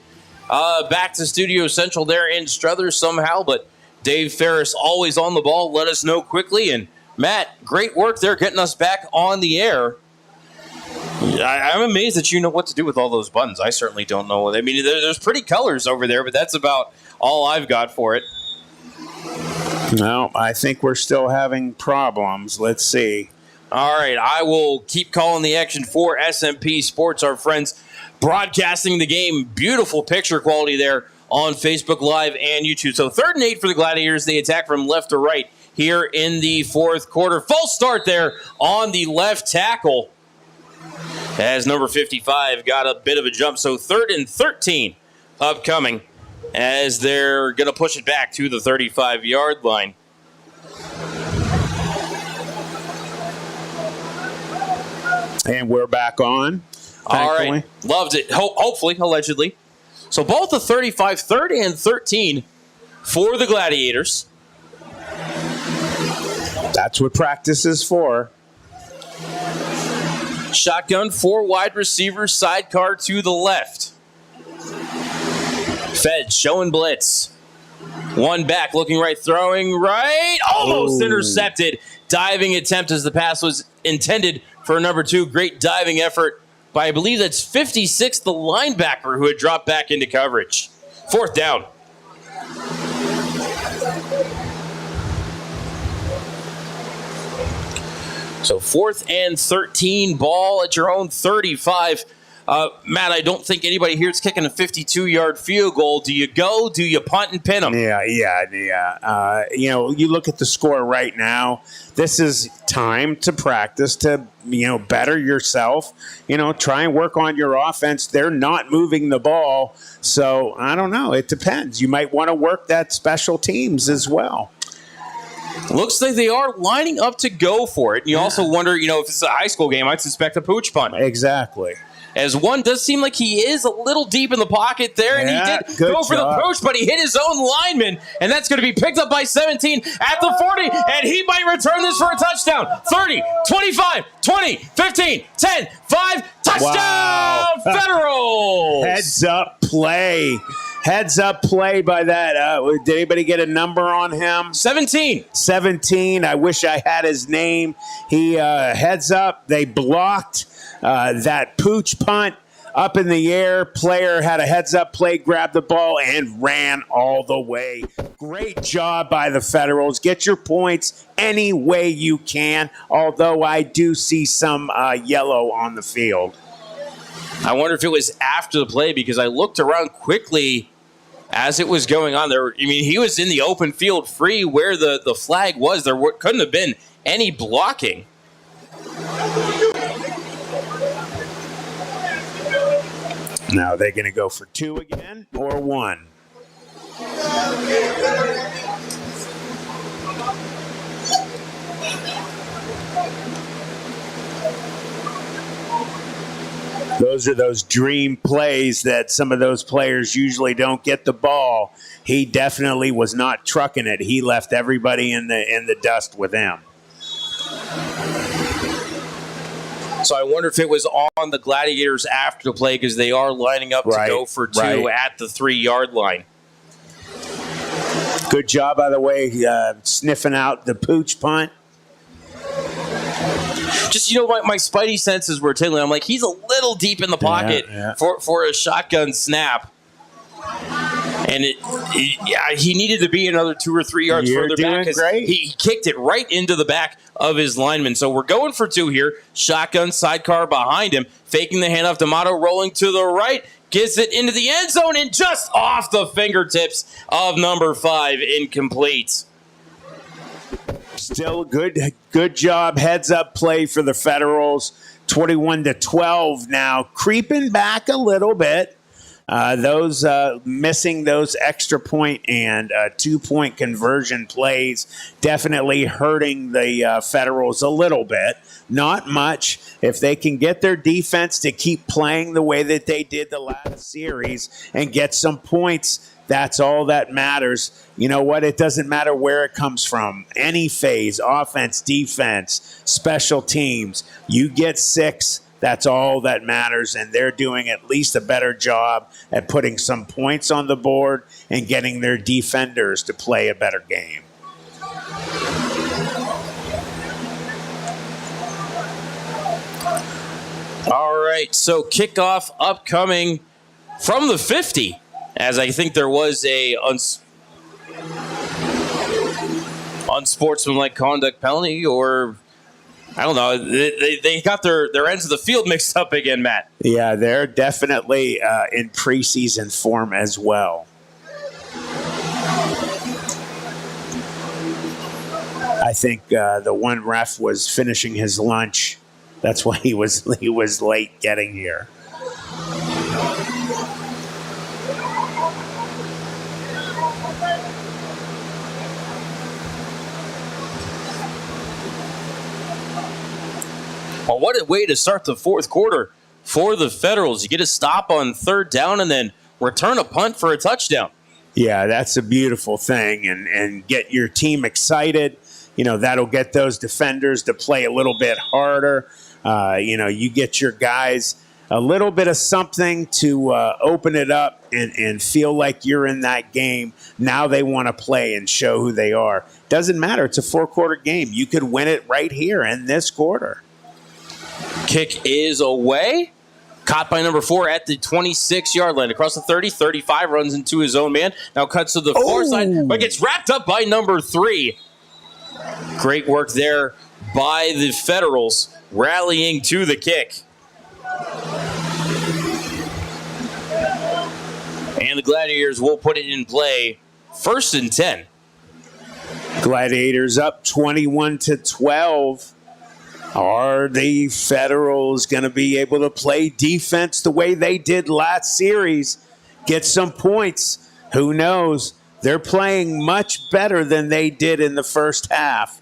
back to Studio Central there in Struthers somehow, but Dave Ferris always on the ball. Let us know quickly. And Matt, great work there getting us back on the air. I'm amazed that you know what to do with all those buttons. I certainly don't know. I mean, there's pretty colors over there, but that's about all I've got for it. No, I think we're still having problems. Let's see. All right, I will keep calling the action for SMP Sports, our friends broadcasting the game. Beautiful picture quality there on Facebook Live and YouTube. So 3rd and 8 for the Gladiators. They attack from left to right here in the 4th quarter. False start there on the left tackle as number 55 got a bit of a jump. So 3rd and 13 upcoming as they're going to push it back to the 35-yard line. And we're back on. All right. Loved it. Hopefully, allegedly. So both the 35, 3rd and 13 for the Gladiators. That's what practice is for. Shotgun, 4 wide receivers, sidecar to the left. Fed showing blitz. 1 back, looking right, throwing right. Almost intercepted. Diving attempt as the pass was intended for number 2. Great diving effort by, I believe that's 56, the linebacker who had dropped back into coverage. 4th down. So 4th and 13, ball at your own 35. Matt, I don't think anybody here is kicking a 52-yard field goal. Do you go? Do you punt and pin them? Yeah. You look at the score right now. This is time to practice to, better yourself. Try and work on your offense. They're not moving the ball. So, I don't know. It depends. You might want to work that special teams as well. Looks like they are lining up to go for it. And you also wonder, if it's a high school game, I'd suspect a pooch punt. Exactly. As one does seem like he is a little deep in the pocket there, and he did go for the pooch, but he hit his own lineman, and that's going to be picked up by 17 at the 40, and he might return this for a touchdown. 30, 25, 20, 15, 10, 5, touchdown, Federals! Heads up play. Heads up play by that. Did anybody get a number on him? 17. 17. I wish I had his name. He heads up. They blocked that pooch punt up in the air. Player had a heads up play, grabbed the ball, and ran all the way. Great job by the Federals. Get your points any way you can, although I do see some yellow on the field. I wonder if it was after the play, because I looked around quickly as it was going on. He was in the open field free where the flag was. There couldn't have been any blocking. Now, are they going to go for 2 again or 1? Those are those dream plays that some of those players usually don't get the ball. He definitely was not trucking it. He left everybody in the dust with him. So I wonder if it was on the Gladiators after the play, because they are lining up to go for 2 at the 3-yard line. Good job, by the way, sniffing out the pooch punt. Just, my spidey senses were tingling. I'm like, he's a little deep in the pocket for a shotgun snap. And he needed to be another 2 or 3 yards further back, because he kicked it right into the back of his lineman. So we're going for 2 here. Shotgun sidecar behind him, faking the handoff. D'Amato rolling to the right, gets it into the end zone, and just off the fingertips of number 5, incomplete. Still good job. Heads up play for the Federals. 21-12 now, creeping back a little bit. Those missing those extra point and 2-point conversion plays definitely hurting the Federals a little bit. Not much. If they can get their defense to keep playing the way that they did the last series and get some points, That's all that matters. You know what? It doesn't matter where it comes from. Any phase, offense, defense, special teams. You get 6, that's all that matters, and they're doing at least a better job at putting some points on the board and getting their defenders to play a better game. All right, so kickoff upcoming from the 50, as I think there was a unsportsmanlike conduct penalty, or I don't know. They got their ends of the field mixed up again, Matt. Yeah, they're definitely in preseason form as well. I think the one ref was finishing his lunch. That's why he was late getting here. Well, what a way to start the fourth quarter for the Federals. You get a stop on 3rd down and then return a punt for a touchdown. Yeah, that's a beautiful thing, and get your team excited. You know, that'll get those defenders to play a little bit harder. You get your guys a little bit of something to open it up and feel like you're in that game. Now they want to play and show who they are. Doesn't matter. It's a 4-quarter game. You could win it right here in this quarter. Kick is away. Caught by number 4 at the 26-yard line. Across the 30, 35, runs into his own man. Now cuts to the far side, but gets wrapped up by number 3. Great work there by the Federals, rallying to the kick. And the Gladiators will put it in play. 1st and 10. Gladiators up 21-12. Are the Federals going to be able to play defense the way they did last series? Get some points? Who knows? They're playing much better than they did in the first half.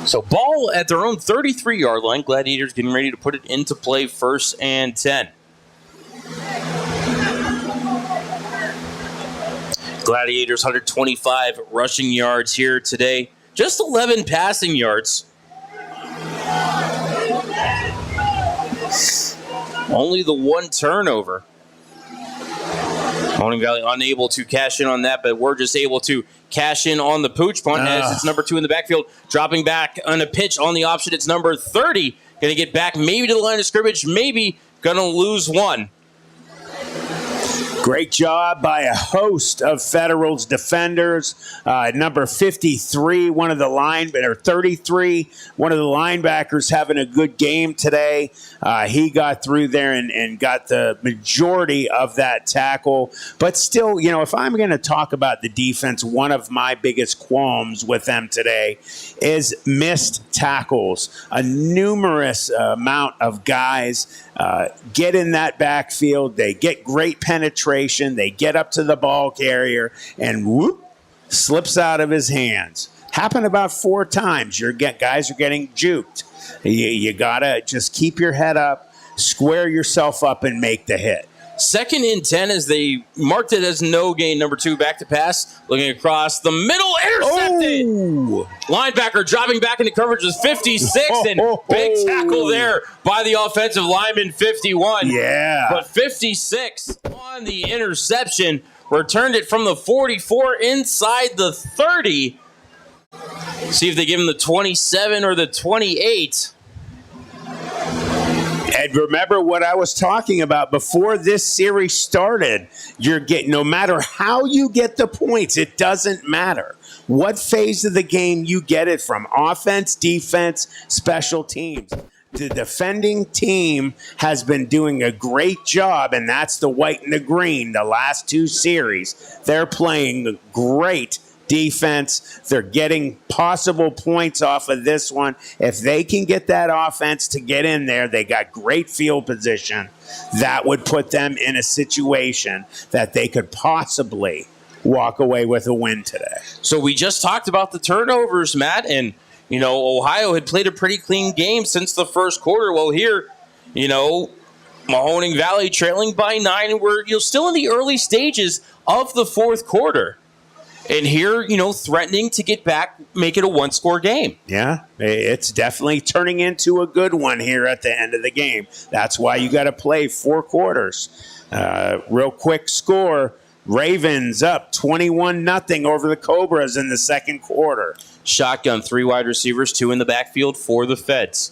So ball at their own 33-yard line. Gladiators getting ready to put it into play. 1st and 10. Gladiators 125 rushing yards here today. Just 11 passing yards. Only the 1 turnover. Mahoning Valley unable to cash in on that, but we're just able to cash in on the pooch punt as it's number 2 in the backfield. Dropping back on a pitch on the option. It's number 30. Going to get back maybe to the line of scrimmage, maybe going to lose 1. Great job by a host of Federals defenders. Number 53, 33, one of the linebackers having a good game today. He got through there and got the majority of that tackle. But still, if I'm going to talk about the defense, one of my biggest qualms with them today is missed tackles. A numerous amount of guys get in that backfield. They get great penetration. They get up to the ball carrier and whoop, slips out of his hands. Happened about 4 times. Guys are getting juked. You got to just keep your head up, square yourself up, and make the hit. 2nd and 10 as they marked it as no gain. Number 2 back to pass. Looking across the middle. Intercepted. Oh. Linebacker dropping back into coverage with 56. And big tackle there by the offensive lineman, 51. Yeah. But 56 on the interception. Returned it from the 44 inside the 30. See if they give him the 27 or the 28. And remember what I was talking about before this series started. No matter how you get the points, it doesn't matter what phase of the game you get it from, offense, defense, special teams. The defending team has been doing a great job, and that's the white and the green. The last 2 series, they're playing great defense. They're getting possible points off of this one. If they can get that offense to get in there, they got great field position. That would put them in a situation that they could possibly walk away with a win today. So we just talked about the turnovers, Matt, and Ohio had played a pretty clean game since the first quarter. Well, here, Mahoning Valley trailing by 9, and we're still in the early stages of the fourth quarter. And here, threatening to get back, make it a one-score game. Yeah, it's definitely turning into a good one here at the end of the game. That's why you got to play 4 quarters. Real quick score, Ravens up 21-0 over the Cobras in the second quarter. Shotgun, 3 wide receivers, 2 in the backfield for the Feds.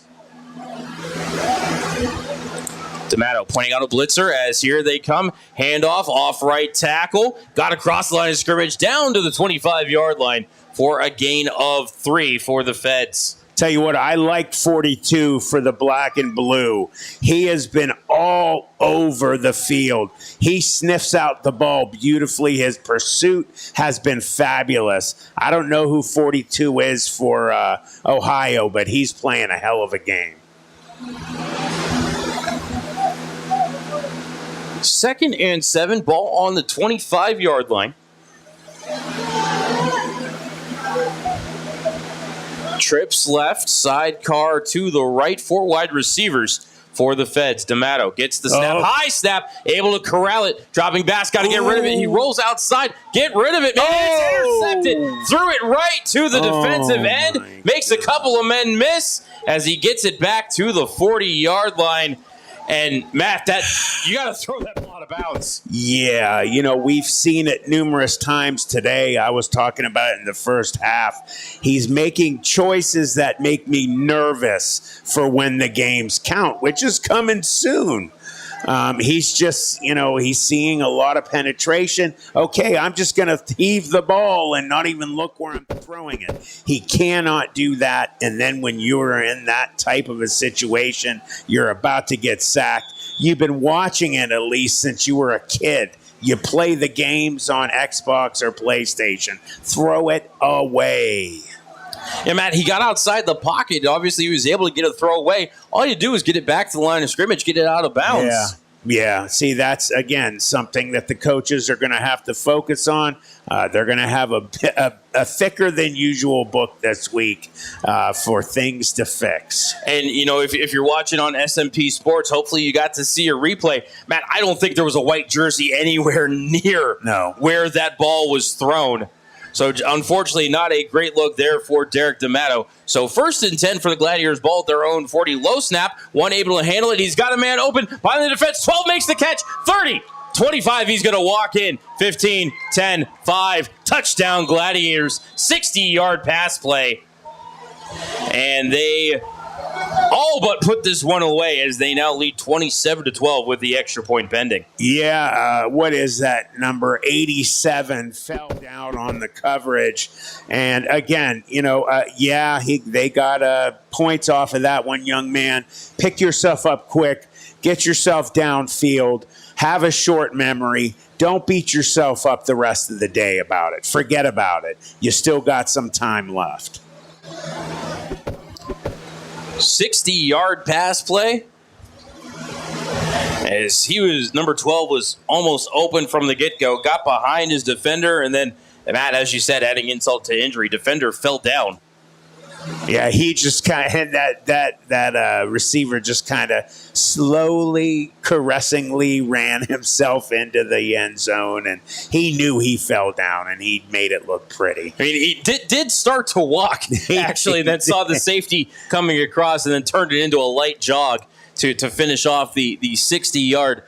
D'Amato pointing out a blitzer as here they come. Handoff, off right tackle. Got across the line of scrimmage down to the 25-yard line for a gain of 3 for the Feds. Tell you what, I like 42 for the black and blue. He has been all over the field. He sniffs out the ball beautifully. His pursuit has been fabulous. I don't know who 42 is for Ohio, but he's playing a hell of a game. 2nd and 7, ball on the 25-yard line. Trips left, sidecar to the right, 4 wide receivers for the Feds. D'Amato gets the snap, high snap, able to corral it, dropping Bass, got to get rid of it. He rolls outside, get rid of it, man, it's intercepted, threw it right to the defensive end, makes a couple of men miss as he gets it back to the 40-yard line. And, Matt, you got to throw that ball out of bounds. Yeah, we've seen it numerous times today. I was talking about it in the first half. He's making choices that make me nervous for when the games count, which is coming soon. He's just, he's seeing a lot of penetration. Okay, I'm just going to heave the ball and not even look where I'm throwing it. He cannot do that. And then when you're in that type of a situation, you're about to get sacked. You've been watching it at least since you were a kid. You play the games on Xbox or PlayStation. Throw it away. Yeah, Matt, he got outside the pocket. Obviously, he was able to get a throw away. All you do is get it back to the line of scrimmage, get it out of bounds. Yeah. See, that's, again, something that the coaches are going to have to focus on. They're going to have a thicker than usual book this week for things to fix. And, if you're watching on SMP Sports, hopefully you got to see a replay. Matt, I don't think there was a white jersey anywhere near where that ball was thrown. So, unfortunately, not a great look there for Derek D'Amato. So, 1st and 10 for the Gladiators, ball at their own 40. Low snap, one able to handle it. He's got a man open by the defense. 12 makes the catch. 30, 25, he's going to walk in. 15, 10, 5. Touchdown, Gladiators. 60-yard pass play. And they all but put this one away as they now lead 27-12 with the extra point pending. Yeah, what is that number? 87 fell down on the coverage. And again, they got points off of that one, young man. Pick yourself up quick. Get yourself downfield. Have a short memory. Don't beat yourself up the rest of the day about it. Forget about it. You still got some time left. 60-yard pass play. As number 12 was almost open from the get-go, got behind his defender, and then, Matt, as you said, adding insult to injury, defender fell down. Yeah, he just kind of that receiver just kind of slowly, caressingly ran himself into the end zone, and he knew he fell down, and he made it look pretty. I mean, he did start to walk, actually, then saw the safety coming across, and then turned it into a light jog to finish off the 60-yard.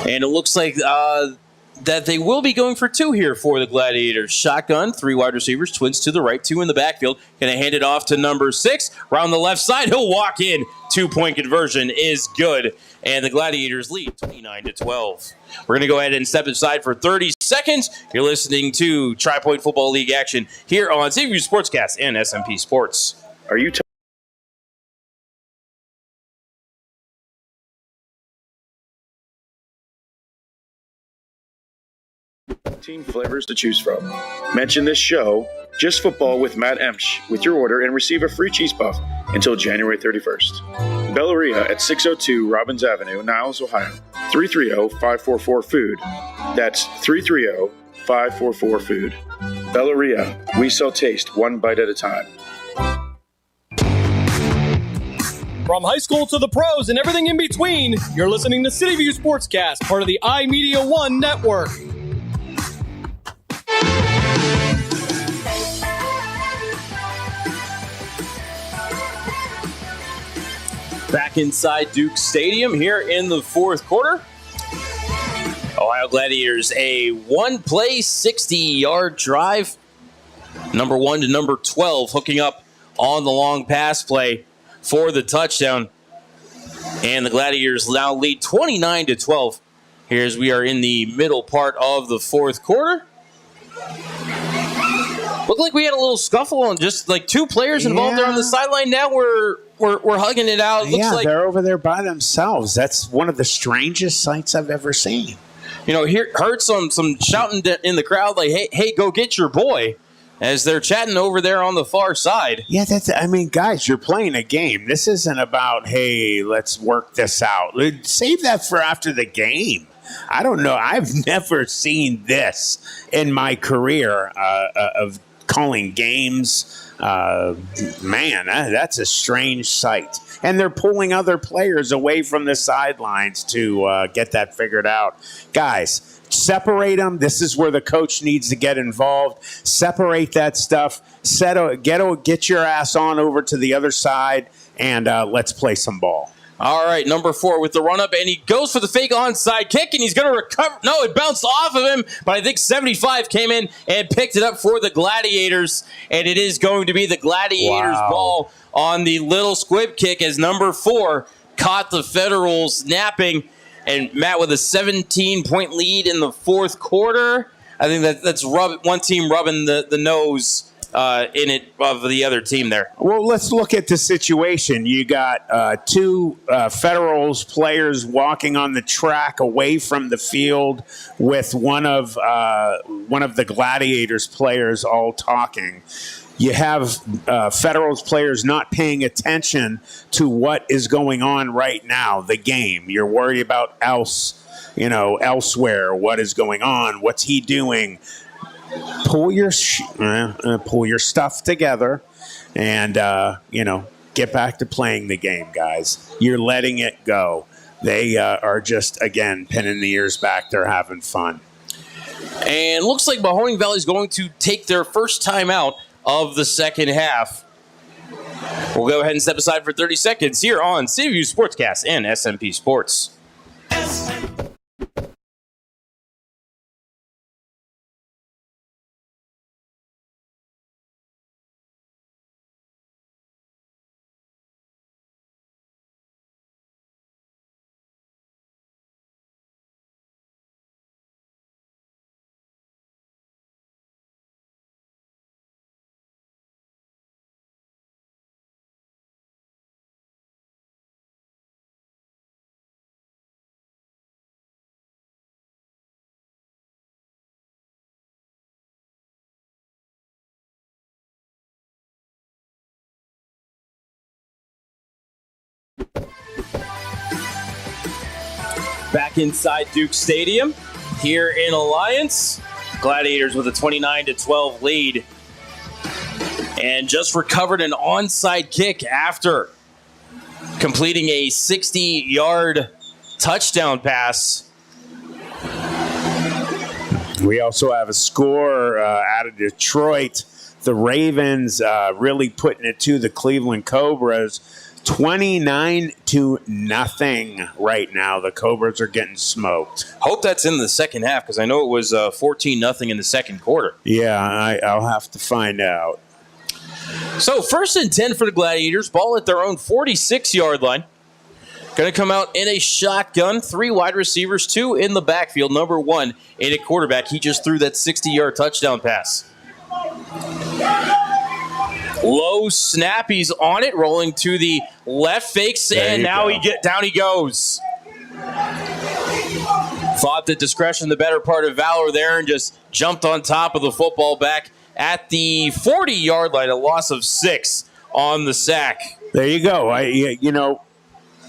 And it looks like that they will be going for 2 here for the Gladiators. Shotgun, 3 wide receivers, twins to the right, 2 in the backfield. Going to hand it off to number 6. Around the left side, he'll walk in. 2-point conversion is good. And the Gladiators lead 29-12. We're going to go ahead and step aside for 30 seconds. You're listening to Tri-Point Football League action here on CVU Sportscast and SMP Sports. Are you 15 flavors to choose from? Mention this show, Just Football with Matt Emsch, with your order and receive a free cheese puff until January 31st. Bellaria at 602 Robbins Avenue, Niles, Ohio. 330-544-FOOD. That's 330-544-FOOD. Bellaria, we sell taste one bite at a time. From high school to the pros and everything in between, you're listening to City View Sportscast, part of the iMedia One network. Back inside Duke Stadium here in the fourth quarter. Ohio Gladiators, a one-play, 60-yard drive. Number 1 to number 12 hooking up on the long pass play for the touchdown. And the Gladiators now lead 29-12 here as we are in the middle part of the fourth quarter. Looked like we had a little scuffle and just like two players involved there on the sideline. Now we're hugging it out. Looks like they're over there by themselves. That's one of the strangest sights I've ever seen. You know, heard some shouting in the crowd like, hey, go get your boy, as they're chatting over there on the far side. Yeah, guys, you're playing a game. This isn't about, hey, let's work this out. Save that for after the game. I don't know. I've never seen this in my career of calling games. That's a strange sight. And they're pulling other players away from the sidelines to get that figured out. Guys, separate them. This is where the coach needs to get involved. Separate that stuff. Get your ass on over to the other side, and let's play some ball. All right, number 4 with the run-up, and he goes for the fake onside kick, and he's going to recover. No, it bounced off of him, but I think 75 came in and picked it up for the Gladiators, and it is going to be the Gladiators' ball on the little squib kick as number 4 caught the Federals napping, and Matt with a 17-point lead in the fourth quarter. I think that's one team rubbing the nose in it of the other team there. Well, let's look at the situation. You got two Federals players walking on the track away from the field with one of the Gladiators players all talking. You have Federals players not paying attention to what is going on right now, the game. You're worried about elsewhere, what is going on, what's he doing. Pull your stuff together and, get back to playing the game, guys. You're letting it go. They are just, again, pinning the ears back. They're having fun. And looks like Mahoning Valley is going to take their first time out of the second half. We'll go ahead and step aside for 30 seconds here on City View Sportscast and SMP Sports. Back inside Duke Stadium here in Alliance. Gladiators with a 29-12 lead. And just recovered an onside kick after completing a 60-yard touchdown pass. We also have a score out of Detroit. The Ravens really putting it to the Cleveland Cobras. 29-0 right now. The Cobras are getting smoked. Hope that's in the second half because I know it was 14-0 in the second quarter. Yeah, I'll have to find out. So 1st and 10 for the Gladiators. Ball at their own 46-yard line. Going to come out in a shotgun. 3 wide receivers, 2 in the backfield. Number 1 in a quarterback. He just threw that 60-yard touchdown pass. Low snap. He's on it, rolling to the left, fakes, and now down he goes. Thought that discretion the better part of valor there and just jumped on top of the football back at the 40-yard line, a loss of 6 on the sack. There you go.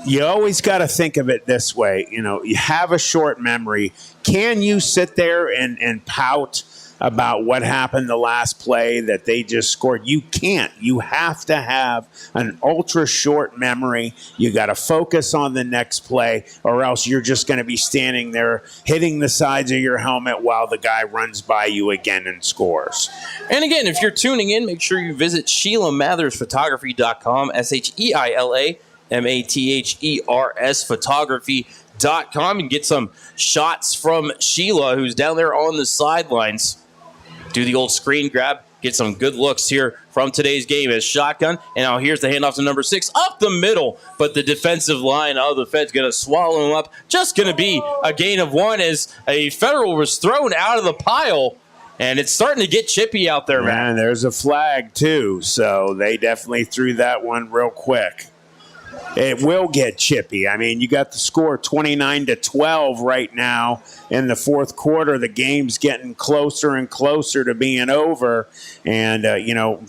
You always got to think of it this way. You have a short memory. Can you sit there and pout about what happened the last play that they just scored. You can't. You have to have an ultra short memory. You got to focus on the next play, or else you're just going to be standing there hitting the sides of your helmet while the guy runs by you again and scores. And again, if you're tuning in, make sure you visit SheilaMathersPhotography.com, SheilaMathers Photography.com, and get some shots from Sheila, who's down there on the sidelines. Do the old screen grab, get some good looks here from today's game as shotgun. And now here's the handoff to number 6 up the middle, but the defensive line of the Fed's going to swallow him up. Just going to be a gain of 1 as a Federal was thrown out of the pile. And it's starting to get chippy out there, man. And there's a flag, too, so they definitely threw that one real quick. It will get chippy. I mean, you got the score 29-12 right now in the fourth quarter. The game's getting closer and closer to being over. And,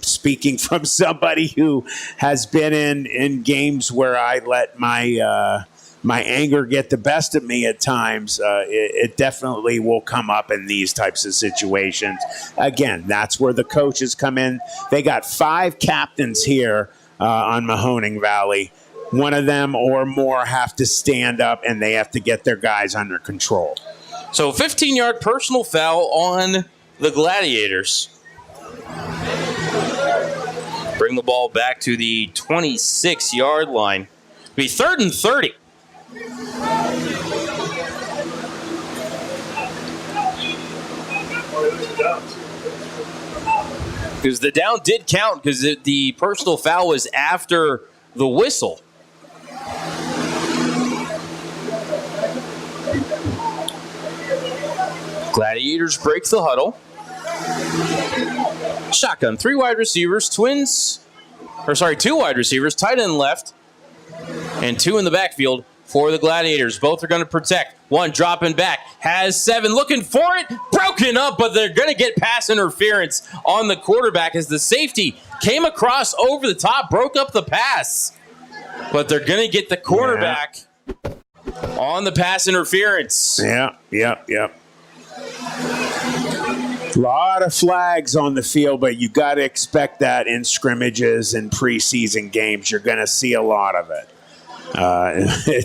speaking from somebody who has been in games where I let my anger get the best of me at times, it definitely will come up in these types of situations. Again, that's where the coaches come in. They got 5 captains here on Mahoning Valley. One of them or more have to stand up, and they have to get their guys under control. So 15-yard personal foul on the Gladiators. Bring the ball back to the 26-yard line. It'll be 3rd and 30. Because the down did count, because the personal foul was after the whistle. Gladiators break the huddle. Shotgun, 3 wide receivers, two wide receivers, tight end left, and 2 in the backfield for the Gladiators. Both are going to protect. One dropping back, has 7, looking for it, broken up, but they're going to get pass interference on the quarterback as the safety came across over the top, broke up the pass. But they're going to get the quarterback on the pass interference. Yep. A lot of flags on the field, but you got to expect that in scrimmages and preseason games. You're going to see a lot of it.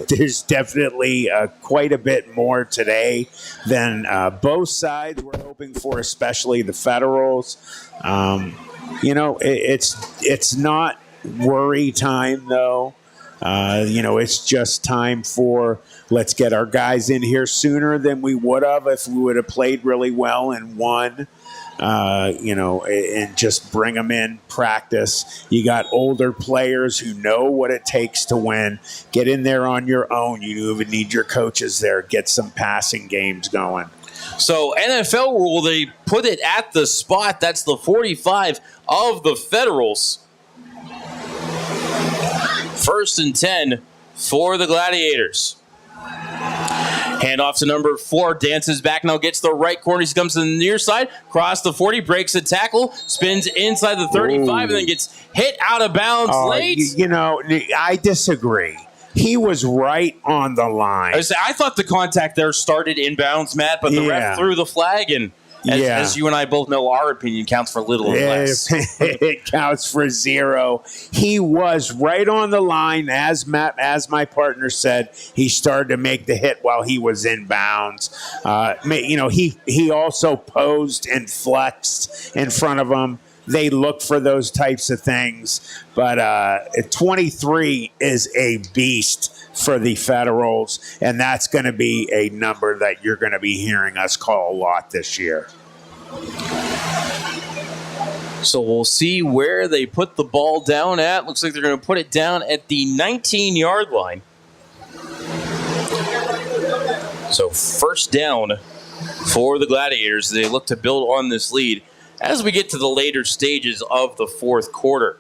There's definitely quite a bit more today than both sides were hoping for, especially the Federals. It's not worry time, though. It's just time for let's get our guys in here sooner than we would have if we would have played really well and won. And just bring them in, practice. You got older players who know what it takes to win. Get in there on your own. You even need your coaches there. Get some passing games going. So NFL rule, they put it at the spot. That's the 45 of the Federals. 1st and 10 for the Gladiators. Handoff to number 4, dances back, now gets the right corner. He comes to the near side, cross the 40, breaks a tackle, spins inside the 35, and then gets hit out of bounds late. I disagree. He was right on the line. I thought the contact there started inbounds, Matt, but the ref threw the flag, and as you and I both know, our opinion counts for little and less. It counts for 0. He was right on the line, as my partner said. He started to make the hit while he was in bounds. He also posed and flexed in front of him. They look for those types of things. But 23 is a beast for the Federals, and that's going to be a number that you're going to be hearing us call a lot this year. So we'll see where they put the ball down at. Looks like they're going to put it down at the 19-yard line. So 1st down for the Gladiators. They look to build on this lead as we get to the later stages of the fourth quarter.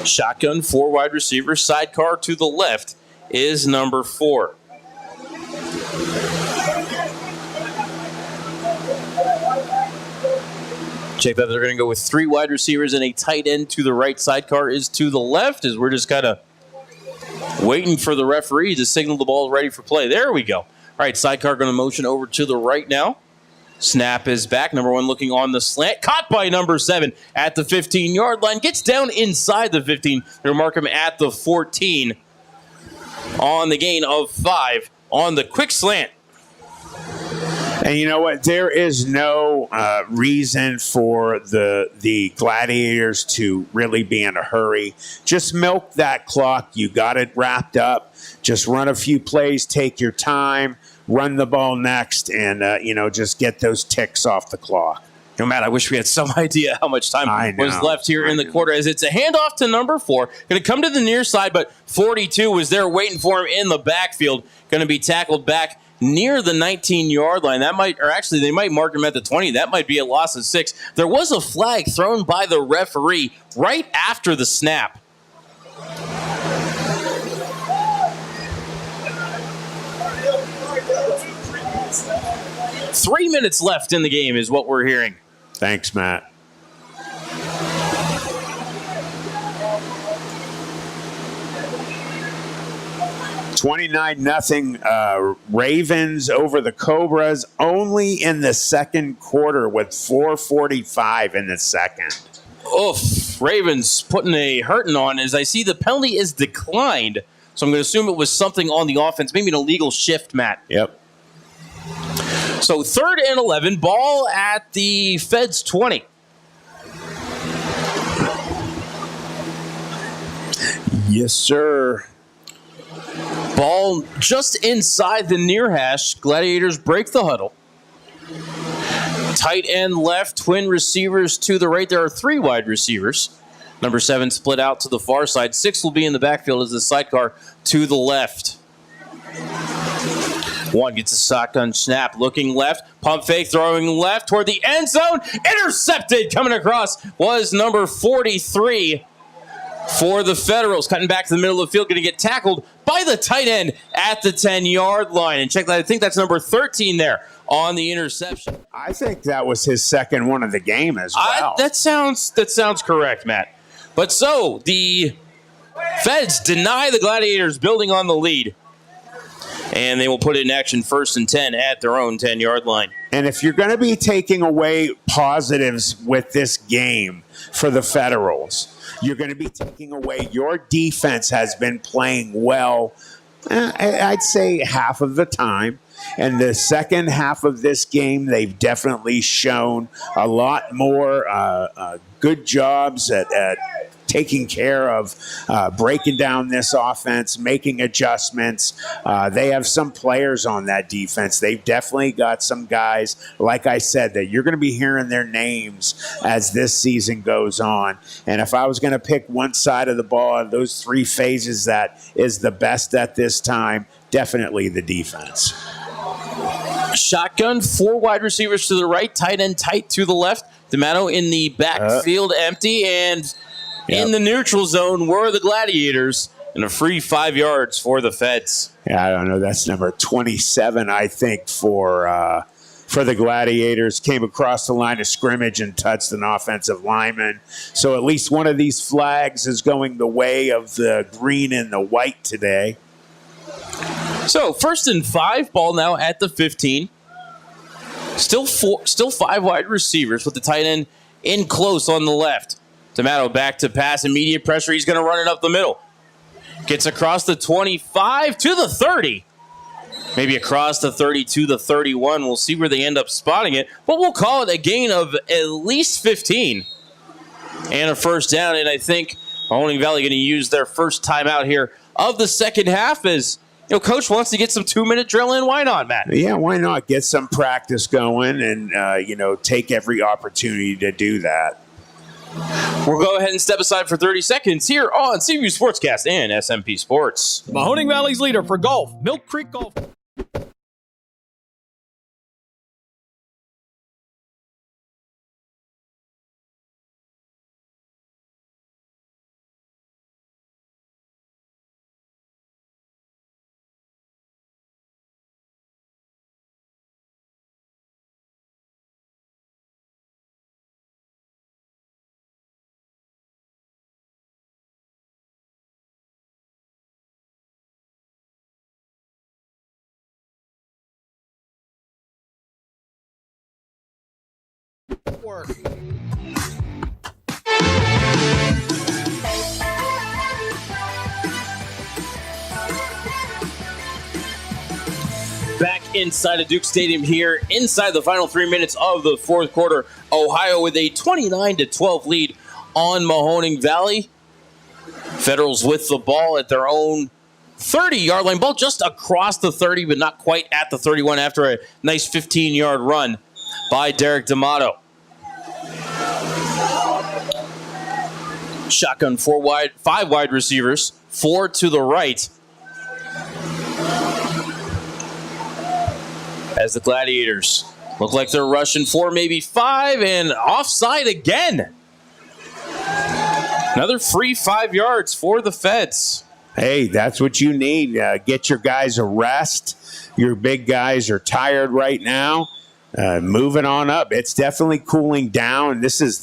Shotgun, 4 wide receivers, sidecar to the left is number 4. Check that they're going to go with 3 wide receivers and a tight end to the right. Sidecar is to the left, as we're just kind of Waiting for the referee to signal the ball ready for play. There we go. All right, sidecar going to motion over to the right now. Snap is back. Number 1 looking on the slant. Caught by number 7 at the 15-yard line. Gets down inside the 15. They'll mark him at the 14 on the gain of 5 on the quick slant. And you know what? There is no reason for the Gladiators to really be in a hurry. Just milk that clock. You got it wrapped up. Just run a few plays, take your time, run the ball next, and just get those ticks off the clock. No, Matt, I wish we had some idea how much time was left here in the quarter, as it's a handoff to number 4. Going to come to the near side, but 42 was there waiting for him in the backfield. Going to be tackled back near the 19-yard line. They might mark him at the 20. That might be a loss of 6. There was a flag thrown by the referee right after the snap. Three minutes left in the game is what we're hearing. Thanks, Matt. $29-0 Ravens over the Cobras, only in the second quarter with 4:45 in the second. Oof, Ravens putting a hurting on as I see the penalty is declined. So I'm going to assume it was something on the offense, maybe an illegal shift, Matt. Yep. So 3rd and 11, ball at the Feds 20. Yes, sir. Ball just inside the near hash. Gladiators break the huddle. Tight end left, twin receivers to the right. There are 3 wide receivers. Number 7 split out to the far side. 6 will be in the backfield as the sidecar to the left. 1 gets a shotgun snap, looking left, pump fake, throwing left toward the end zone. Intercepted, coming across was number 43 for the Federals. Cutting back to the middle of the field, going to get tackled by the tight end at the 10-yard line. And check that, I think that's number 13 there on the interception. I think that was his second one of the game as well. That sounds correct, Matt. But so, the Feds deny the Gladiators building on the lead. And they will put it in action 1st and 10 at their own 10-yard line. And if you're going to be taking away positives with this game for the Federals, you're going to be taking away your defense has been playing well, I'd say half of the time. And the second half of this game, they've definitely shown a lot more good jobs at taking care of breaking down this offense, making adjustments. They have some players on that defense. They've definitely got some guys, like I said, that you're going to be hearing their names as this season goes on. And if I was going to pick one side of the ball, those 3 phases that is the best at this time, definitely the defense. Shotgun, 4 wide receivers to the right, tight end tight to the left. D'Amato in the backfield empty, and in the neutral zone were the Gladiators, and a free 5 yards for the Feds. Yeah, I don't know. That's number 27, I think, for the Gladiators. Came across the line of scrimmage and touched an offensive lineman. So at least one of these flags is going the way of the green and the white today. So 1st and 5, ball now at the 15. Still 5 wide receivers with the tight end in close on the left. D'Amato back to pass, immediate pressure. He's going to run it up the middle. Gets across the 25 to the 30. Maybe across the 30 to the 31. We'll see where they end up spotting it. But we'll call it a gain of at least 15. And a first down. And I think Mahoning Valley going to use their first timeout here of the second half as Coach wants to get some 2-minute drill in. Why not, Matt? Yeah, why not? Get some practice going and, take every opportunity to do that. We'll go ahead and step aside for 30 seconds here on CVU Sportscast and SMP Sports. Mahoning Valley's leader for golf, Milk Creek Golf. Network. Back inside of Duke Stadium here, inside the final 3 minutes of the fourth quarter. Ohio with a 29-12 lead on Mahoning Valley. Federals with the ball at their own 30-yard line. Ball just across the 30, but not quite at the 31 after a nice 15-yard run by Derek D'Amato. Shotgun 5 wide receivers, 4 to the right. As the Gladiators look like they're rushing 4, maybe 5, and offside again. Another free 5 yards for the Feds. Hey, that's what you need. Get your guys a rest. Your big guys are tired right now. Moving on up. It's definitely cooling down. This is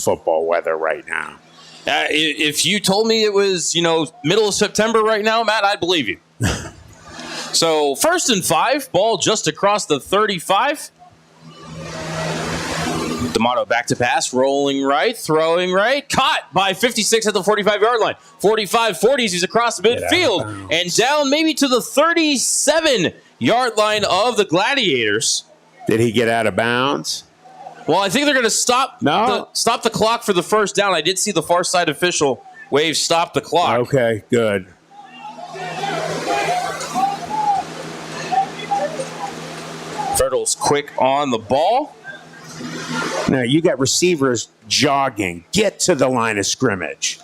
football weather right now. If you told me it was, middle of September right now, Matt, I'd believe you. So 1st and 5, ball just across the 35. D'Amato back to pass, rolling right, throwing right, caught by 56 at the 45-yard line. 45-40s, he's across the midfield and down maybe to the 37-yard line of the Gladiators. Did he get out of bounds? Well, I think they're going to stop the clock for the first down. I did see the far side official wave stop the clock. Okay, good. Federals quick on the ball. Now, you got receivers jogging. Get to the line of scrimmage.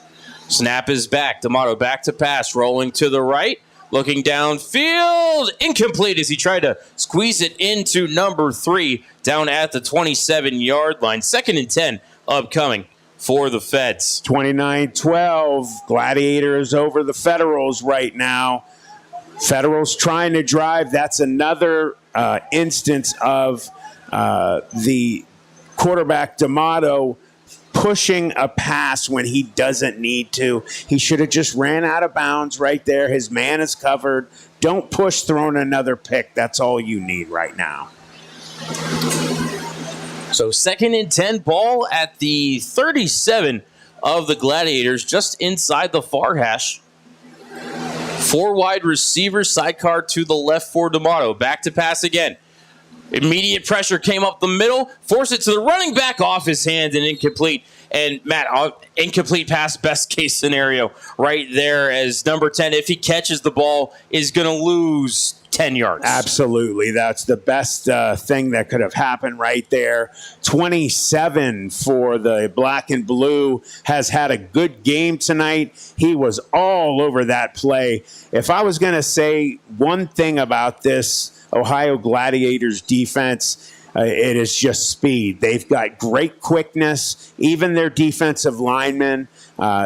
Snap is back. D'Amato back to pass, rolling to the right, looking downfield. Incomplete as he tried to squeeze it into number 3 down at the 27-yard line. 2nd and 10 upcoming for the Feds. 29-12. Gladiators over the Federals right now. Federals trying to drive. That's another instance of the quarterback D'Amato pushing a pass when he doesn't need to. He should have just ran out of bounds right there. His man is covered. Don't push throwing another pick. That's all you need right now. So 2nd and 10, ball at the 37 of the Gladiators, just inside the far hash. 4 wide receivers, sidecar to the left for D'Amato. Back to pass again. Immediate pressure came up the middle, forced it to the running back off his hands and incomplete. And Matt, incomplete pass, best case scenario right there as number 10, if he catches the ball, is going to lose 10 yards. Absolutely. That's the best thing that could have happened right there. 27 for the black and blue, has had a good game tonight. He was all over that play. If I was going to say one thing about this Ohio Gladiators defense, it is just speed. They've got great quickness. Even their defensive linemen,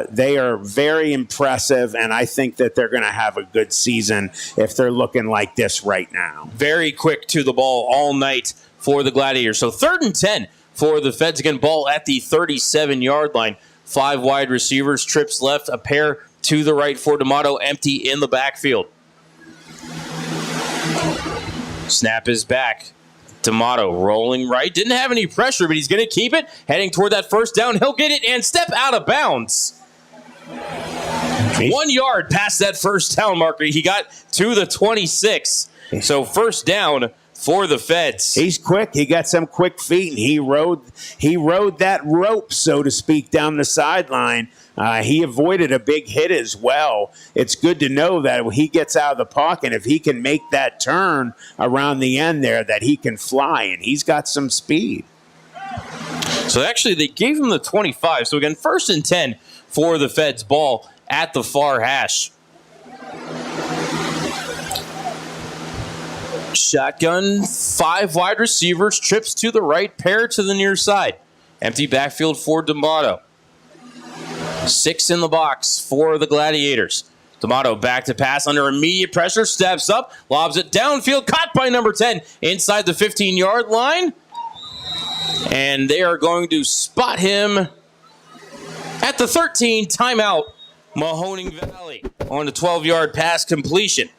they are very impressive, and I think that they're going to have a good season if they're looking like this right now. Very quick to the ball all night for the Gladiators. So 3rd and 10 for the Feds. Again, ball at the 37-yard line. 5 wide receivers, trips left, a pair to the right for D'Amato, empty in the backfield. Snap is back. D'Amato rolling right. Didn't have any pressure, but he's going to keep it. Heading toward that first down. He'll get it and step out of bounds. 1 yard past that first down marker. He got to the 26. So first down for the Feds. He's quick. He got some quick feet, and he rode that rope, so to speak, down the sideline. He avoided a big hit as well. It's good to know that when he gets out of the pocket, if he can make that turn around the end there, that he can fly, and he's got some speed. So actually, they gave him the 25. So again, 1st and 10 for the Feds, ball at the far hash. Shotgun, 5 wide receivers, trips to the right, pair to the near side. Empty backfield for D'Amato. 6 in the box for the Gladiators. D'Amato back to pass under immediate pressure, steps up, lobs it downfield, caught by number 10 inside the 15-yard line. And they are going to spot him at the 13, timeout, Mahoning Valley on the 12-yard pass completion.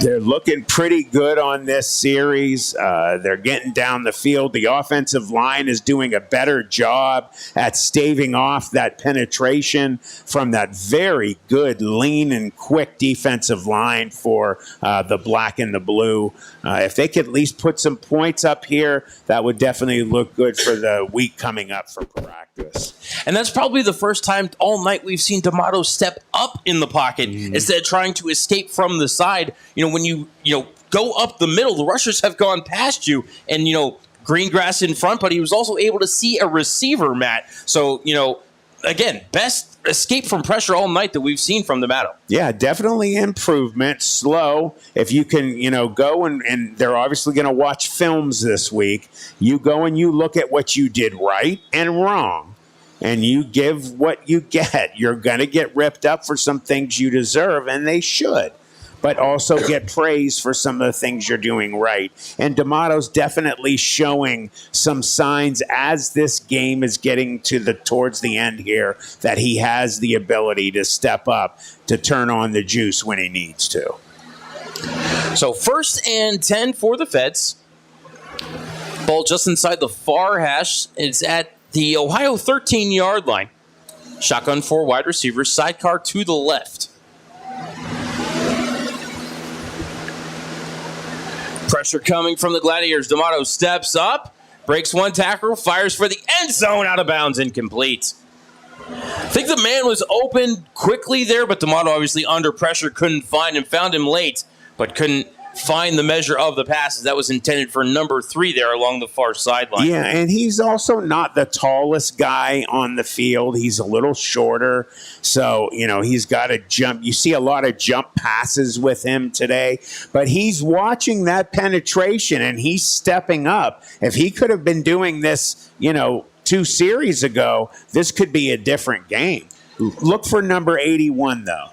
They're looking pretty good on this series. They're getting down the field. The offensive line is doing a better job at staving off that penetration from that very good, lean, and quick defensive line for the black and the blue. If they could at least put some points up here, that would definitely look good for the week coming up for practice. And that's probably the first time all night we've seen D'Amato step up in the pocket instead of trying to escape from the side. When you go up the middle, the rushers have gone past you, and green grass in front, but he was also able to see a receiver, Matt. So, again, best escape from pressure all night that we've seen from D'Amato. Yeah, definitely improvement. Slow. If you can, go and they're obviously going to watch films this week. You go and you look at what you did right and wrong, and you give what you get. You're going to get ripped up for some things you deserve, and they should. But also get praise for some of the things you're doing right. And D'Amato's definitely showing some signs as this game is getting towards the end here that he has the ability to step up, to turn on the juice when he needs to. So 1st and 10 for the Feds. Ball just inside the far hash. It's at the Ohio 13-yard line. Shotgun for wide receivers. Sidecar to the left. Pressure coming from the Gladiators. D'Amato steps up, breaks one tackle, fires for the end zone, out of bounds, incomplete. I think the man was open quickly there, but D'Amato obviously under pressure couldn't find him. Found him late, but couldn't find the measure of the passes. That was intended for number 3 there along the far sideline. Yeah, and he's also not the tallest guy on the field. He's a little shorter, so, he's got to jump. You see a lot of jump passes with him today, but he's watching that penetration, and he's stepping up. If he could have been doing this, 2 series ago, this could be a different game. Look for number 81, though.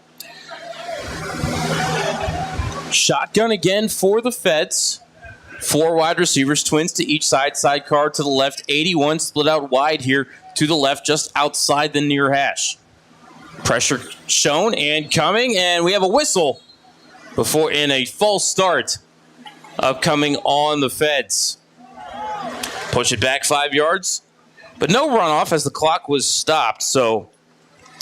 Shotgun again for the Feds. 4 wide receivers, twins to each side, sidecar to the left. 81 split out wide here to the left, just outside the near hash. Pressure shown and coming, and we have a whistle before in a false start upcoming on the Feds. Push it back 5 yards, but no runoff as the clock was stopped. So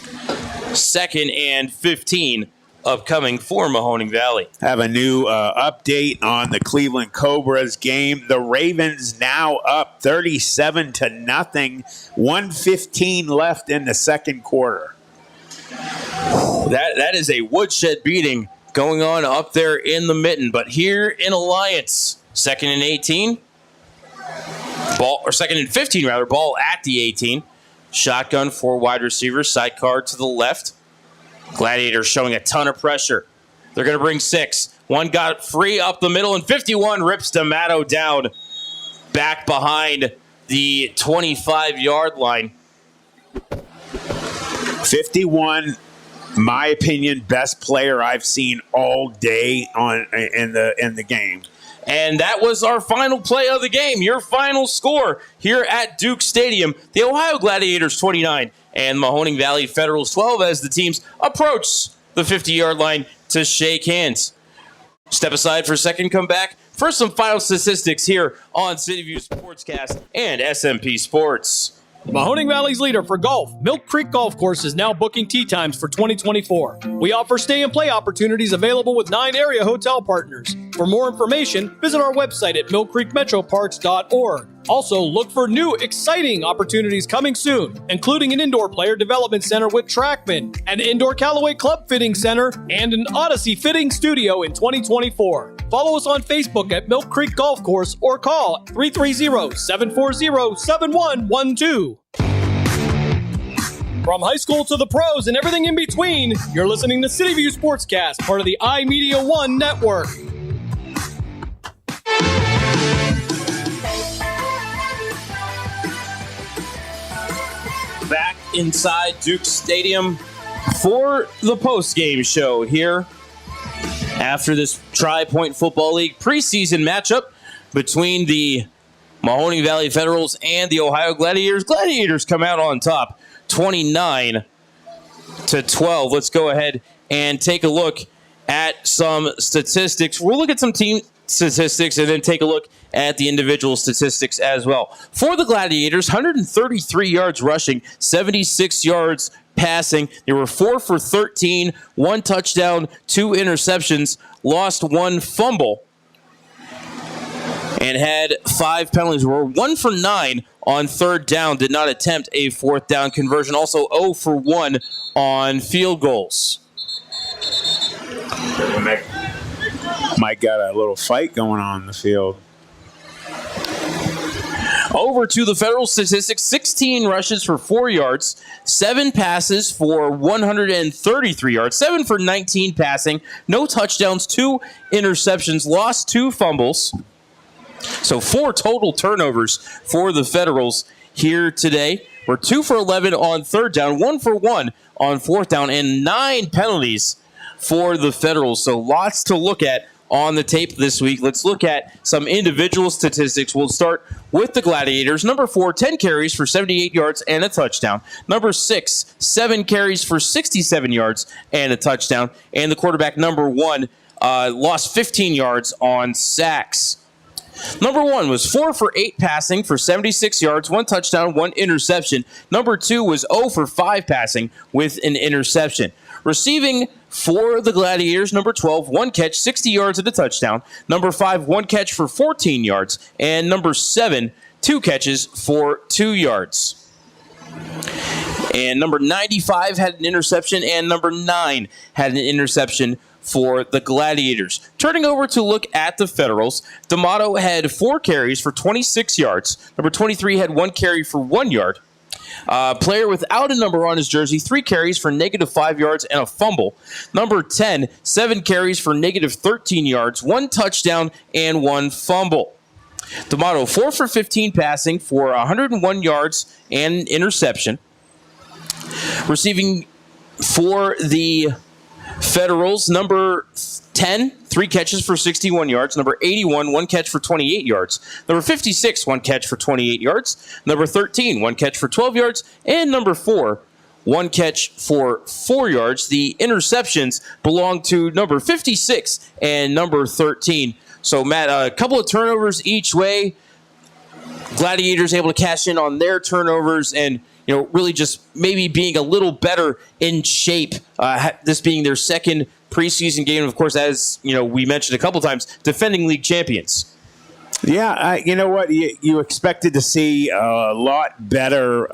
2nd and 15. Upcoming for Mahoning Valley. Have a new update on the Cleveland Cobras game. The Ravens now up 37-0. 1:15 left in the second quarter. That is a woodshed beating going on up there in the mitten. But here in Alliance, 2nd and 18. Ball, or 2nd and 15 rather. Ball at the 18. Shotgun for wide receivers. Sidecar to the left. Gladiators showing a ton of pressure. They're going to bring 6. One got free up the middle, and 51 rips D'Amato down back behind the 25-yard line. 51, my opinion, best player I've seen all day in the game. And that was our final play of the game. Your final score here at Duke Stadium. The Ohio Gladiators 29 and Mahoning Valley Federals 12 as the teams approach the 50-yard line to shake hands. Step aside for a second, come back for some final statistics here on CityView Sportscast and SMP Sports. Mahoning Valley's leader for golf, Milk Creek Golf Course, is now booking tee times for 2024. We offer stay and play opportunities available with 9 area hotel partners. For more information, visit our website at millcreekmetroparks.org. Also, look for new, exciting opportunities coming soon, including an indoor player development center with Trackman, an indoor Callaway Club fitting center, and an Odyssey fitting studio in 2024. Follow us on Facebook at Milk Creek Golf Course or call 330-740-7112. From high school to the pros and everything in between, you're listening to CityView Sportscast, part of the iMedia One network. Back inside Duke Stadium for the post-game show here after this Tri-Point Football League preseason matchup between the Mahoning Valley Federals and the Ohio Gladiators. Gladiators come out on top, 29-12. Let's go ahead and take a look at some statistics. We'll look at some team statistics and then take a look at the individual statistics as well. For the Gladiators, 133 yards rushing, 76 yards passing. They were 4 for 13, 1 touchdown, 2 interceptions, lost 1 fumble, and had 5 penalties. Were 1 for 9 on third down, did not attempt a fourth down conversion. Also 0 for 1 on field goals. Mike got a little fight going on in the field. Over to the Federal statistics, 16 rushes for 4 yards, 7 passes for 133 yards, 7 for 19 passing, no touchdowns, 2 interceptions, lost 2 fumbles. So 4 total turnovers for the Federals here today. We're 2 for 11 on third down, 1 for 1 on fourth down, and 9 penalties for the Federals. So lots to look at on the tape this week. Let's look at some individual statistics. We'll start with the Gladiators. Number 4, 10 carries for 78 yards and a touchdown. Number 6, 7 carries for 67 yards and a touchdown. And the quarterback, number 1, lost 15 yards on sacks. Number 1 was 4 for 8 passing for 76 yards, 1 touchdown, 1 interception. Number 2 was 0 for 5 passing with an interception. Receiving for the Gladiators, number 12, 1 catch, 60 yards and a touchdown. Number 5, 1 catch for 14 yards. And number 7, 2 catches for 2 yards. And number 95 had an interception, and number 9 had an interception for the Gladiators. Turning over to look at the Federals, D'Amato had 4 carries for 26 yards. Number 23 had 1 carry for 1 yard. Player without a number on his jersey, 3 carries for negative 5 yards and a fumble. Number 10, 7 carries for negative 13 yards, 1 touchdown, and 1 fumble. D'Amato, 4 for 15 passing for 101 yards and an interception. Receiving for the Federals, number 10, 3 catches for 61 yards. Number 81, 1 catch for 28 yards. Number 56, 1 catch for 28 yards. Number 13, 1 catch for 12 yards. And number 4, 1 catch for 4 yards. The interceptions belong to number 56 and number 13. So, Matt, a couple of turnovers each way. Gladiators able to cash in on their turnovers and really just maybe being a little better in shape, this being their second preseason game. Of course, as we mentioned a couple times, defending league champions. Yeah, you know what? You expected to see a lot better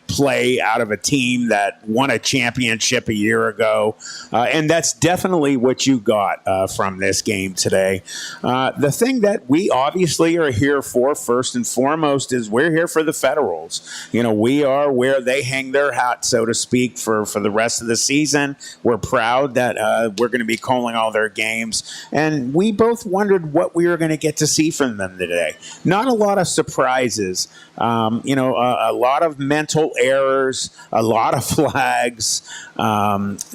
play out of a team that won a championship a year ago, and that's definitely what you got from this game today. The thing that we obviously are here for, first and foremost, is we're here for the Federals. We are where they hang their hat, so to speak, for the rest of the season. We're proud that we're going to be calling all their games, and we both wondered what we were going to get to see from them today. Not a lot of surprises, a lot of mental errors, a lot of flags,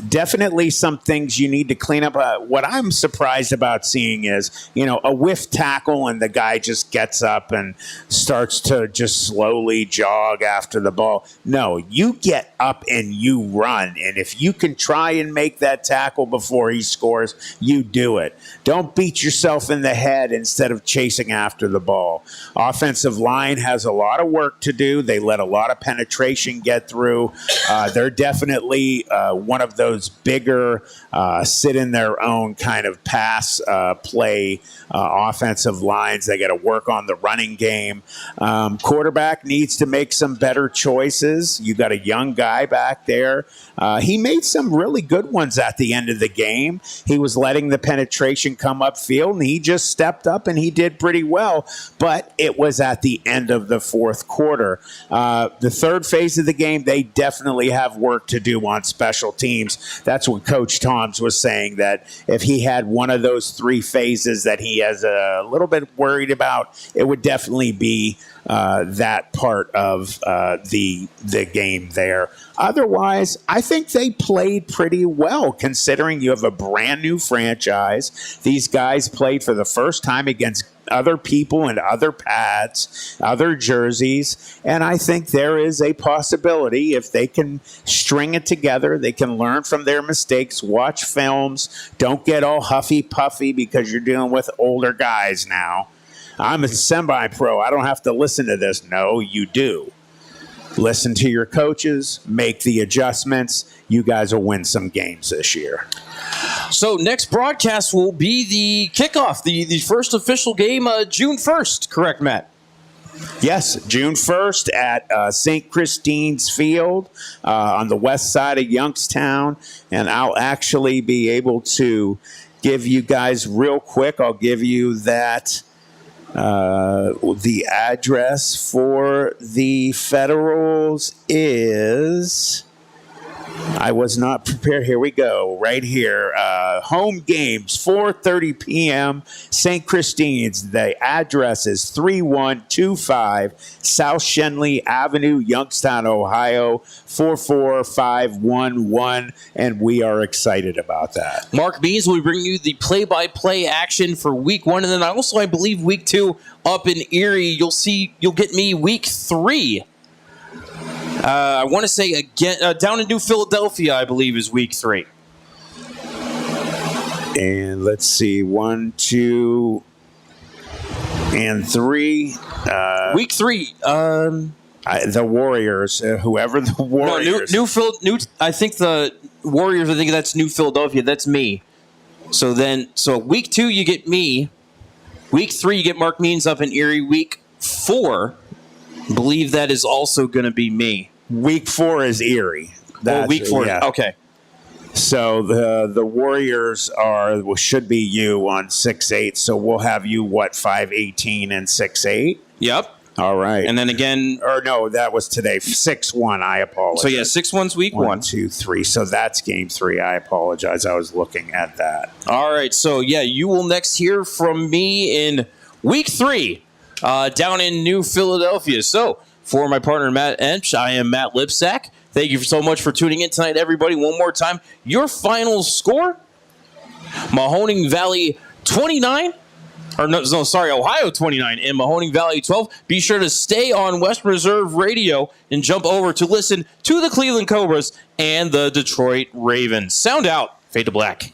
definitely some things you need to clean up. What I'm surprised about seeing is, a whiff tackle and the guy just gets up and starts to just slowly jog after the ball. No, you get up and you run. And if you can try and make that tackle before he scores, you do it. Don't beat yourself in the head instead of chasing after the ball. Offensive line has a lot of work to do. They let a lot of penetration get through. They're definitely one of those bigger sit in their own kind of pass play offensive lines. They got to work on the running game. Quarterback needs to make some better choices. You got a young guy back there. He made some really good ones at the end of the game. He was letting the penetration come upfield, and he just stepped up and he did pretty well. But it was at the end of the fourth quarter. The third phase of the game, they definitely have work to do on special teams. That's what Coach Toms was saying, that if he had one of those 3 phases that he has a little bit worried about, it would definitely be that part of the game there. Otherwise, I think they played pretty well, considering you have a brand new franchise. These guys played for the first time against other people in other pads, other jerseys, and I think there is a possibility if they can string it together, they can learn from their mistakes, watch films, don't get all huffy-puffy because you're dealing with older guys now. I'm a semi-pro. I don't have to listen to this. No, you do. Listen to your coaches, make the adjustments. You guys will win some games this year. So next broadcast will be the kickoff, the first official game, June 1st. Correct, Matt? Yes, June 1st at St. Christine's Field on the west side of Youngstown. And I'll actually be able to give you guys real quick, I'll give you that the address for the Federals is... I was not prepared. Here we go. Right here. Home games, 4:30 p.m. St. Christine's. The address is 3125 South Shenley Avenue, Youngstown, Ohio, 44511. And we are excited about that. Mark Means will bring you the play-by-play action for week 1. And then I believe week 2 up in Erie. You'll get me week 3. I want to say again down in New Philadelphia, I believe, is week 3. And let's see, 1, 2, and 3. Week 3. The Warriors, whoever the Warriors. No, I think the Warriors. I think that's New Philadelphia. That's me. So week 2 you get me. Week 3 you get Mark Means up in Erie. Week 4. Believe that is also going to be me. Week 4 is Erie. Week 4. Yeah. Okay. So the Warriors should be you on 6-8. So we'll have you 5-18 and 6-8. Yep. All right. And then again, or no, that was today. 6-1. I apologize. So yeah, 6-1's week 1. 1, 2, 3. So that's game 3. I apologize. I was looking at that. All right. So yeah, you will next hear from me in week 3. Down in New Philadelphia. So, for my partner, Matt Emsch, I am Matt Lipsack. Thank you so much for tuning in tonight, everybody. One more time, your final score, Mahoning Valley 29, Ohio 29 and Mahoning Valley 12. Be sure to stay on West Reserve Radio and jump over to listen to the Cleveland Cobras and the Detroit Ravens. Sound out. Fade to black.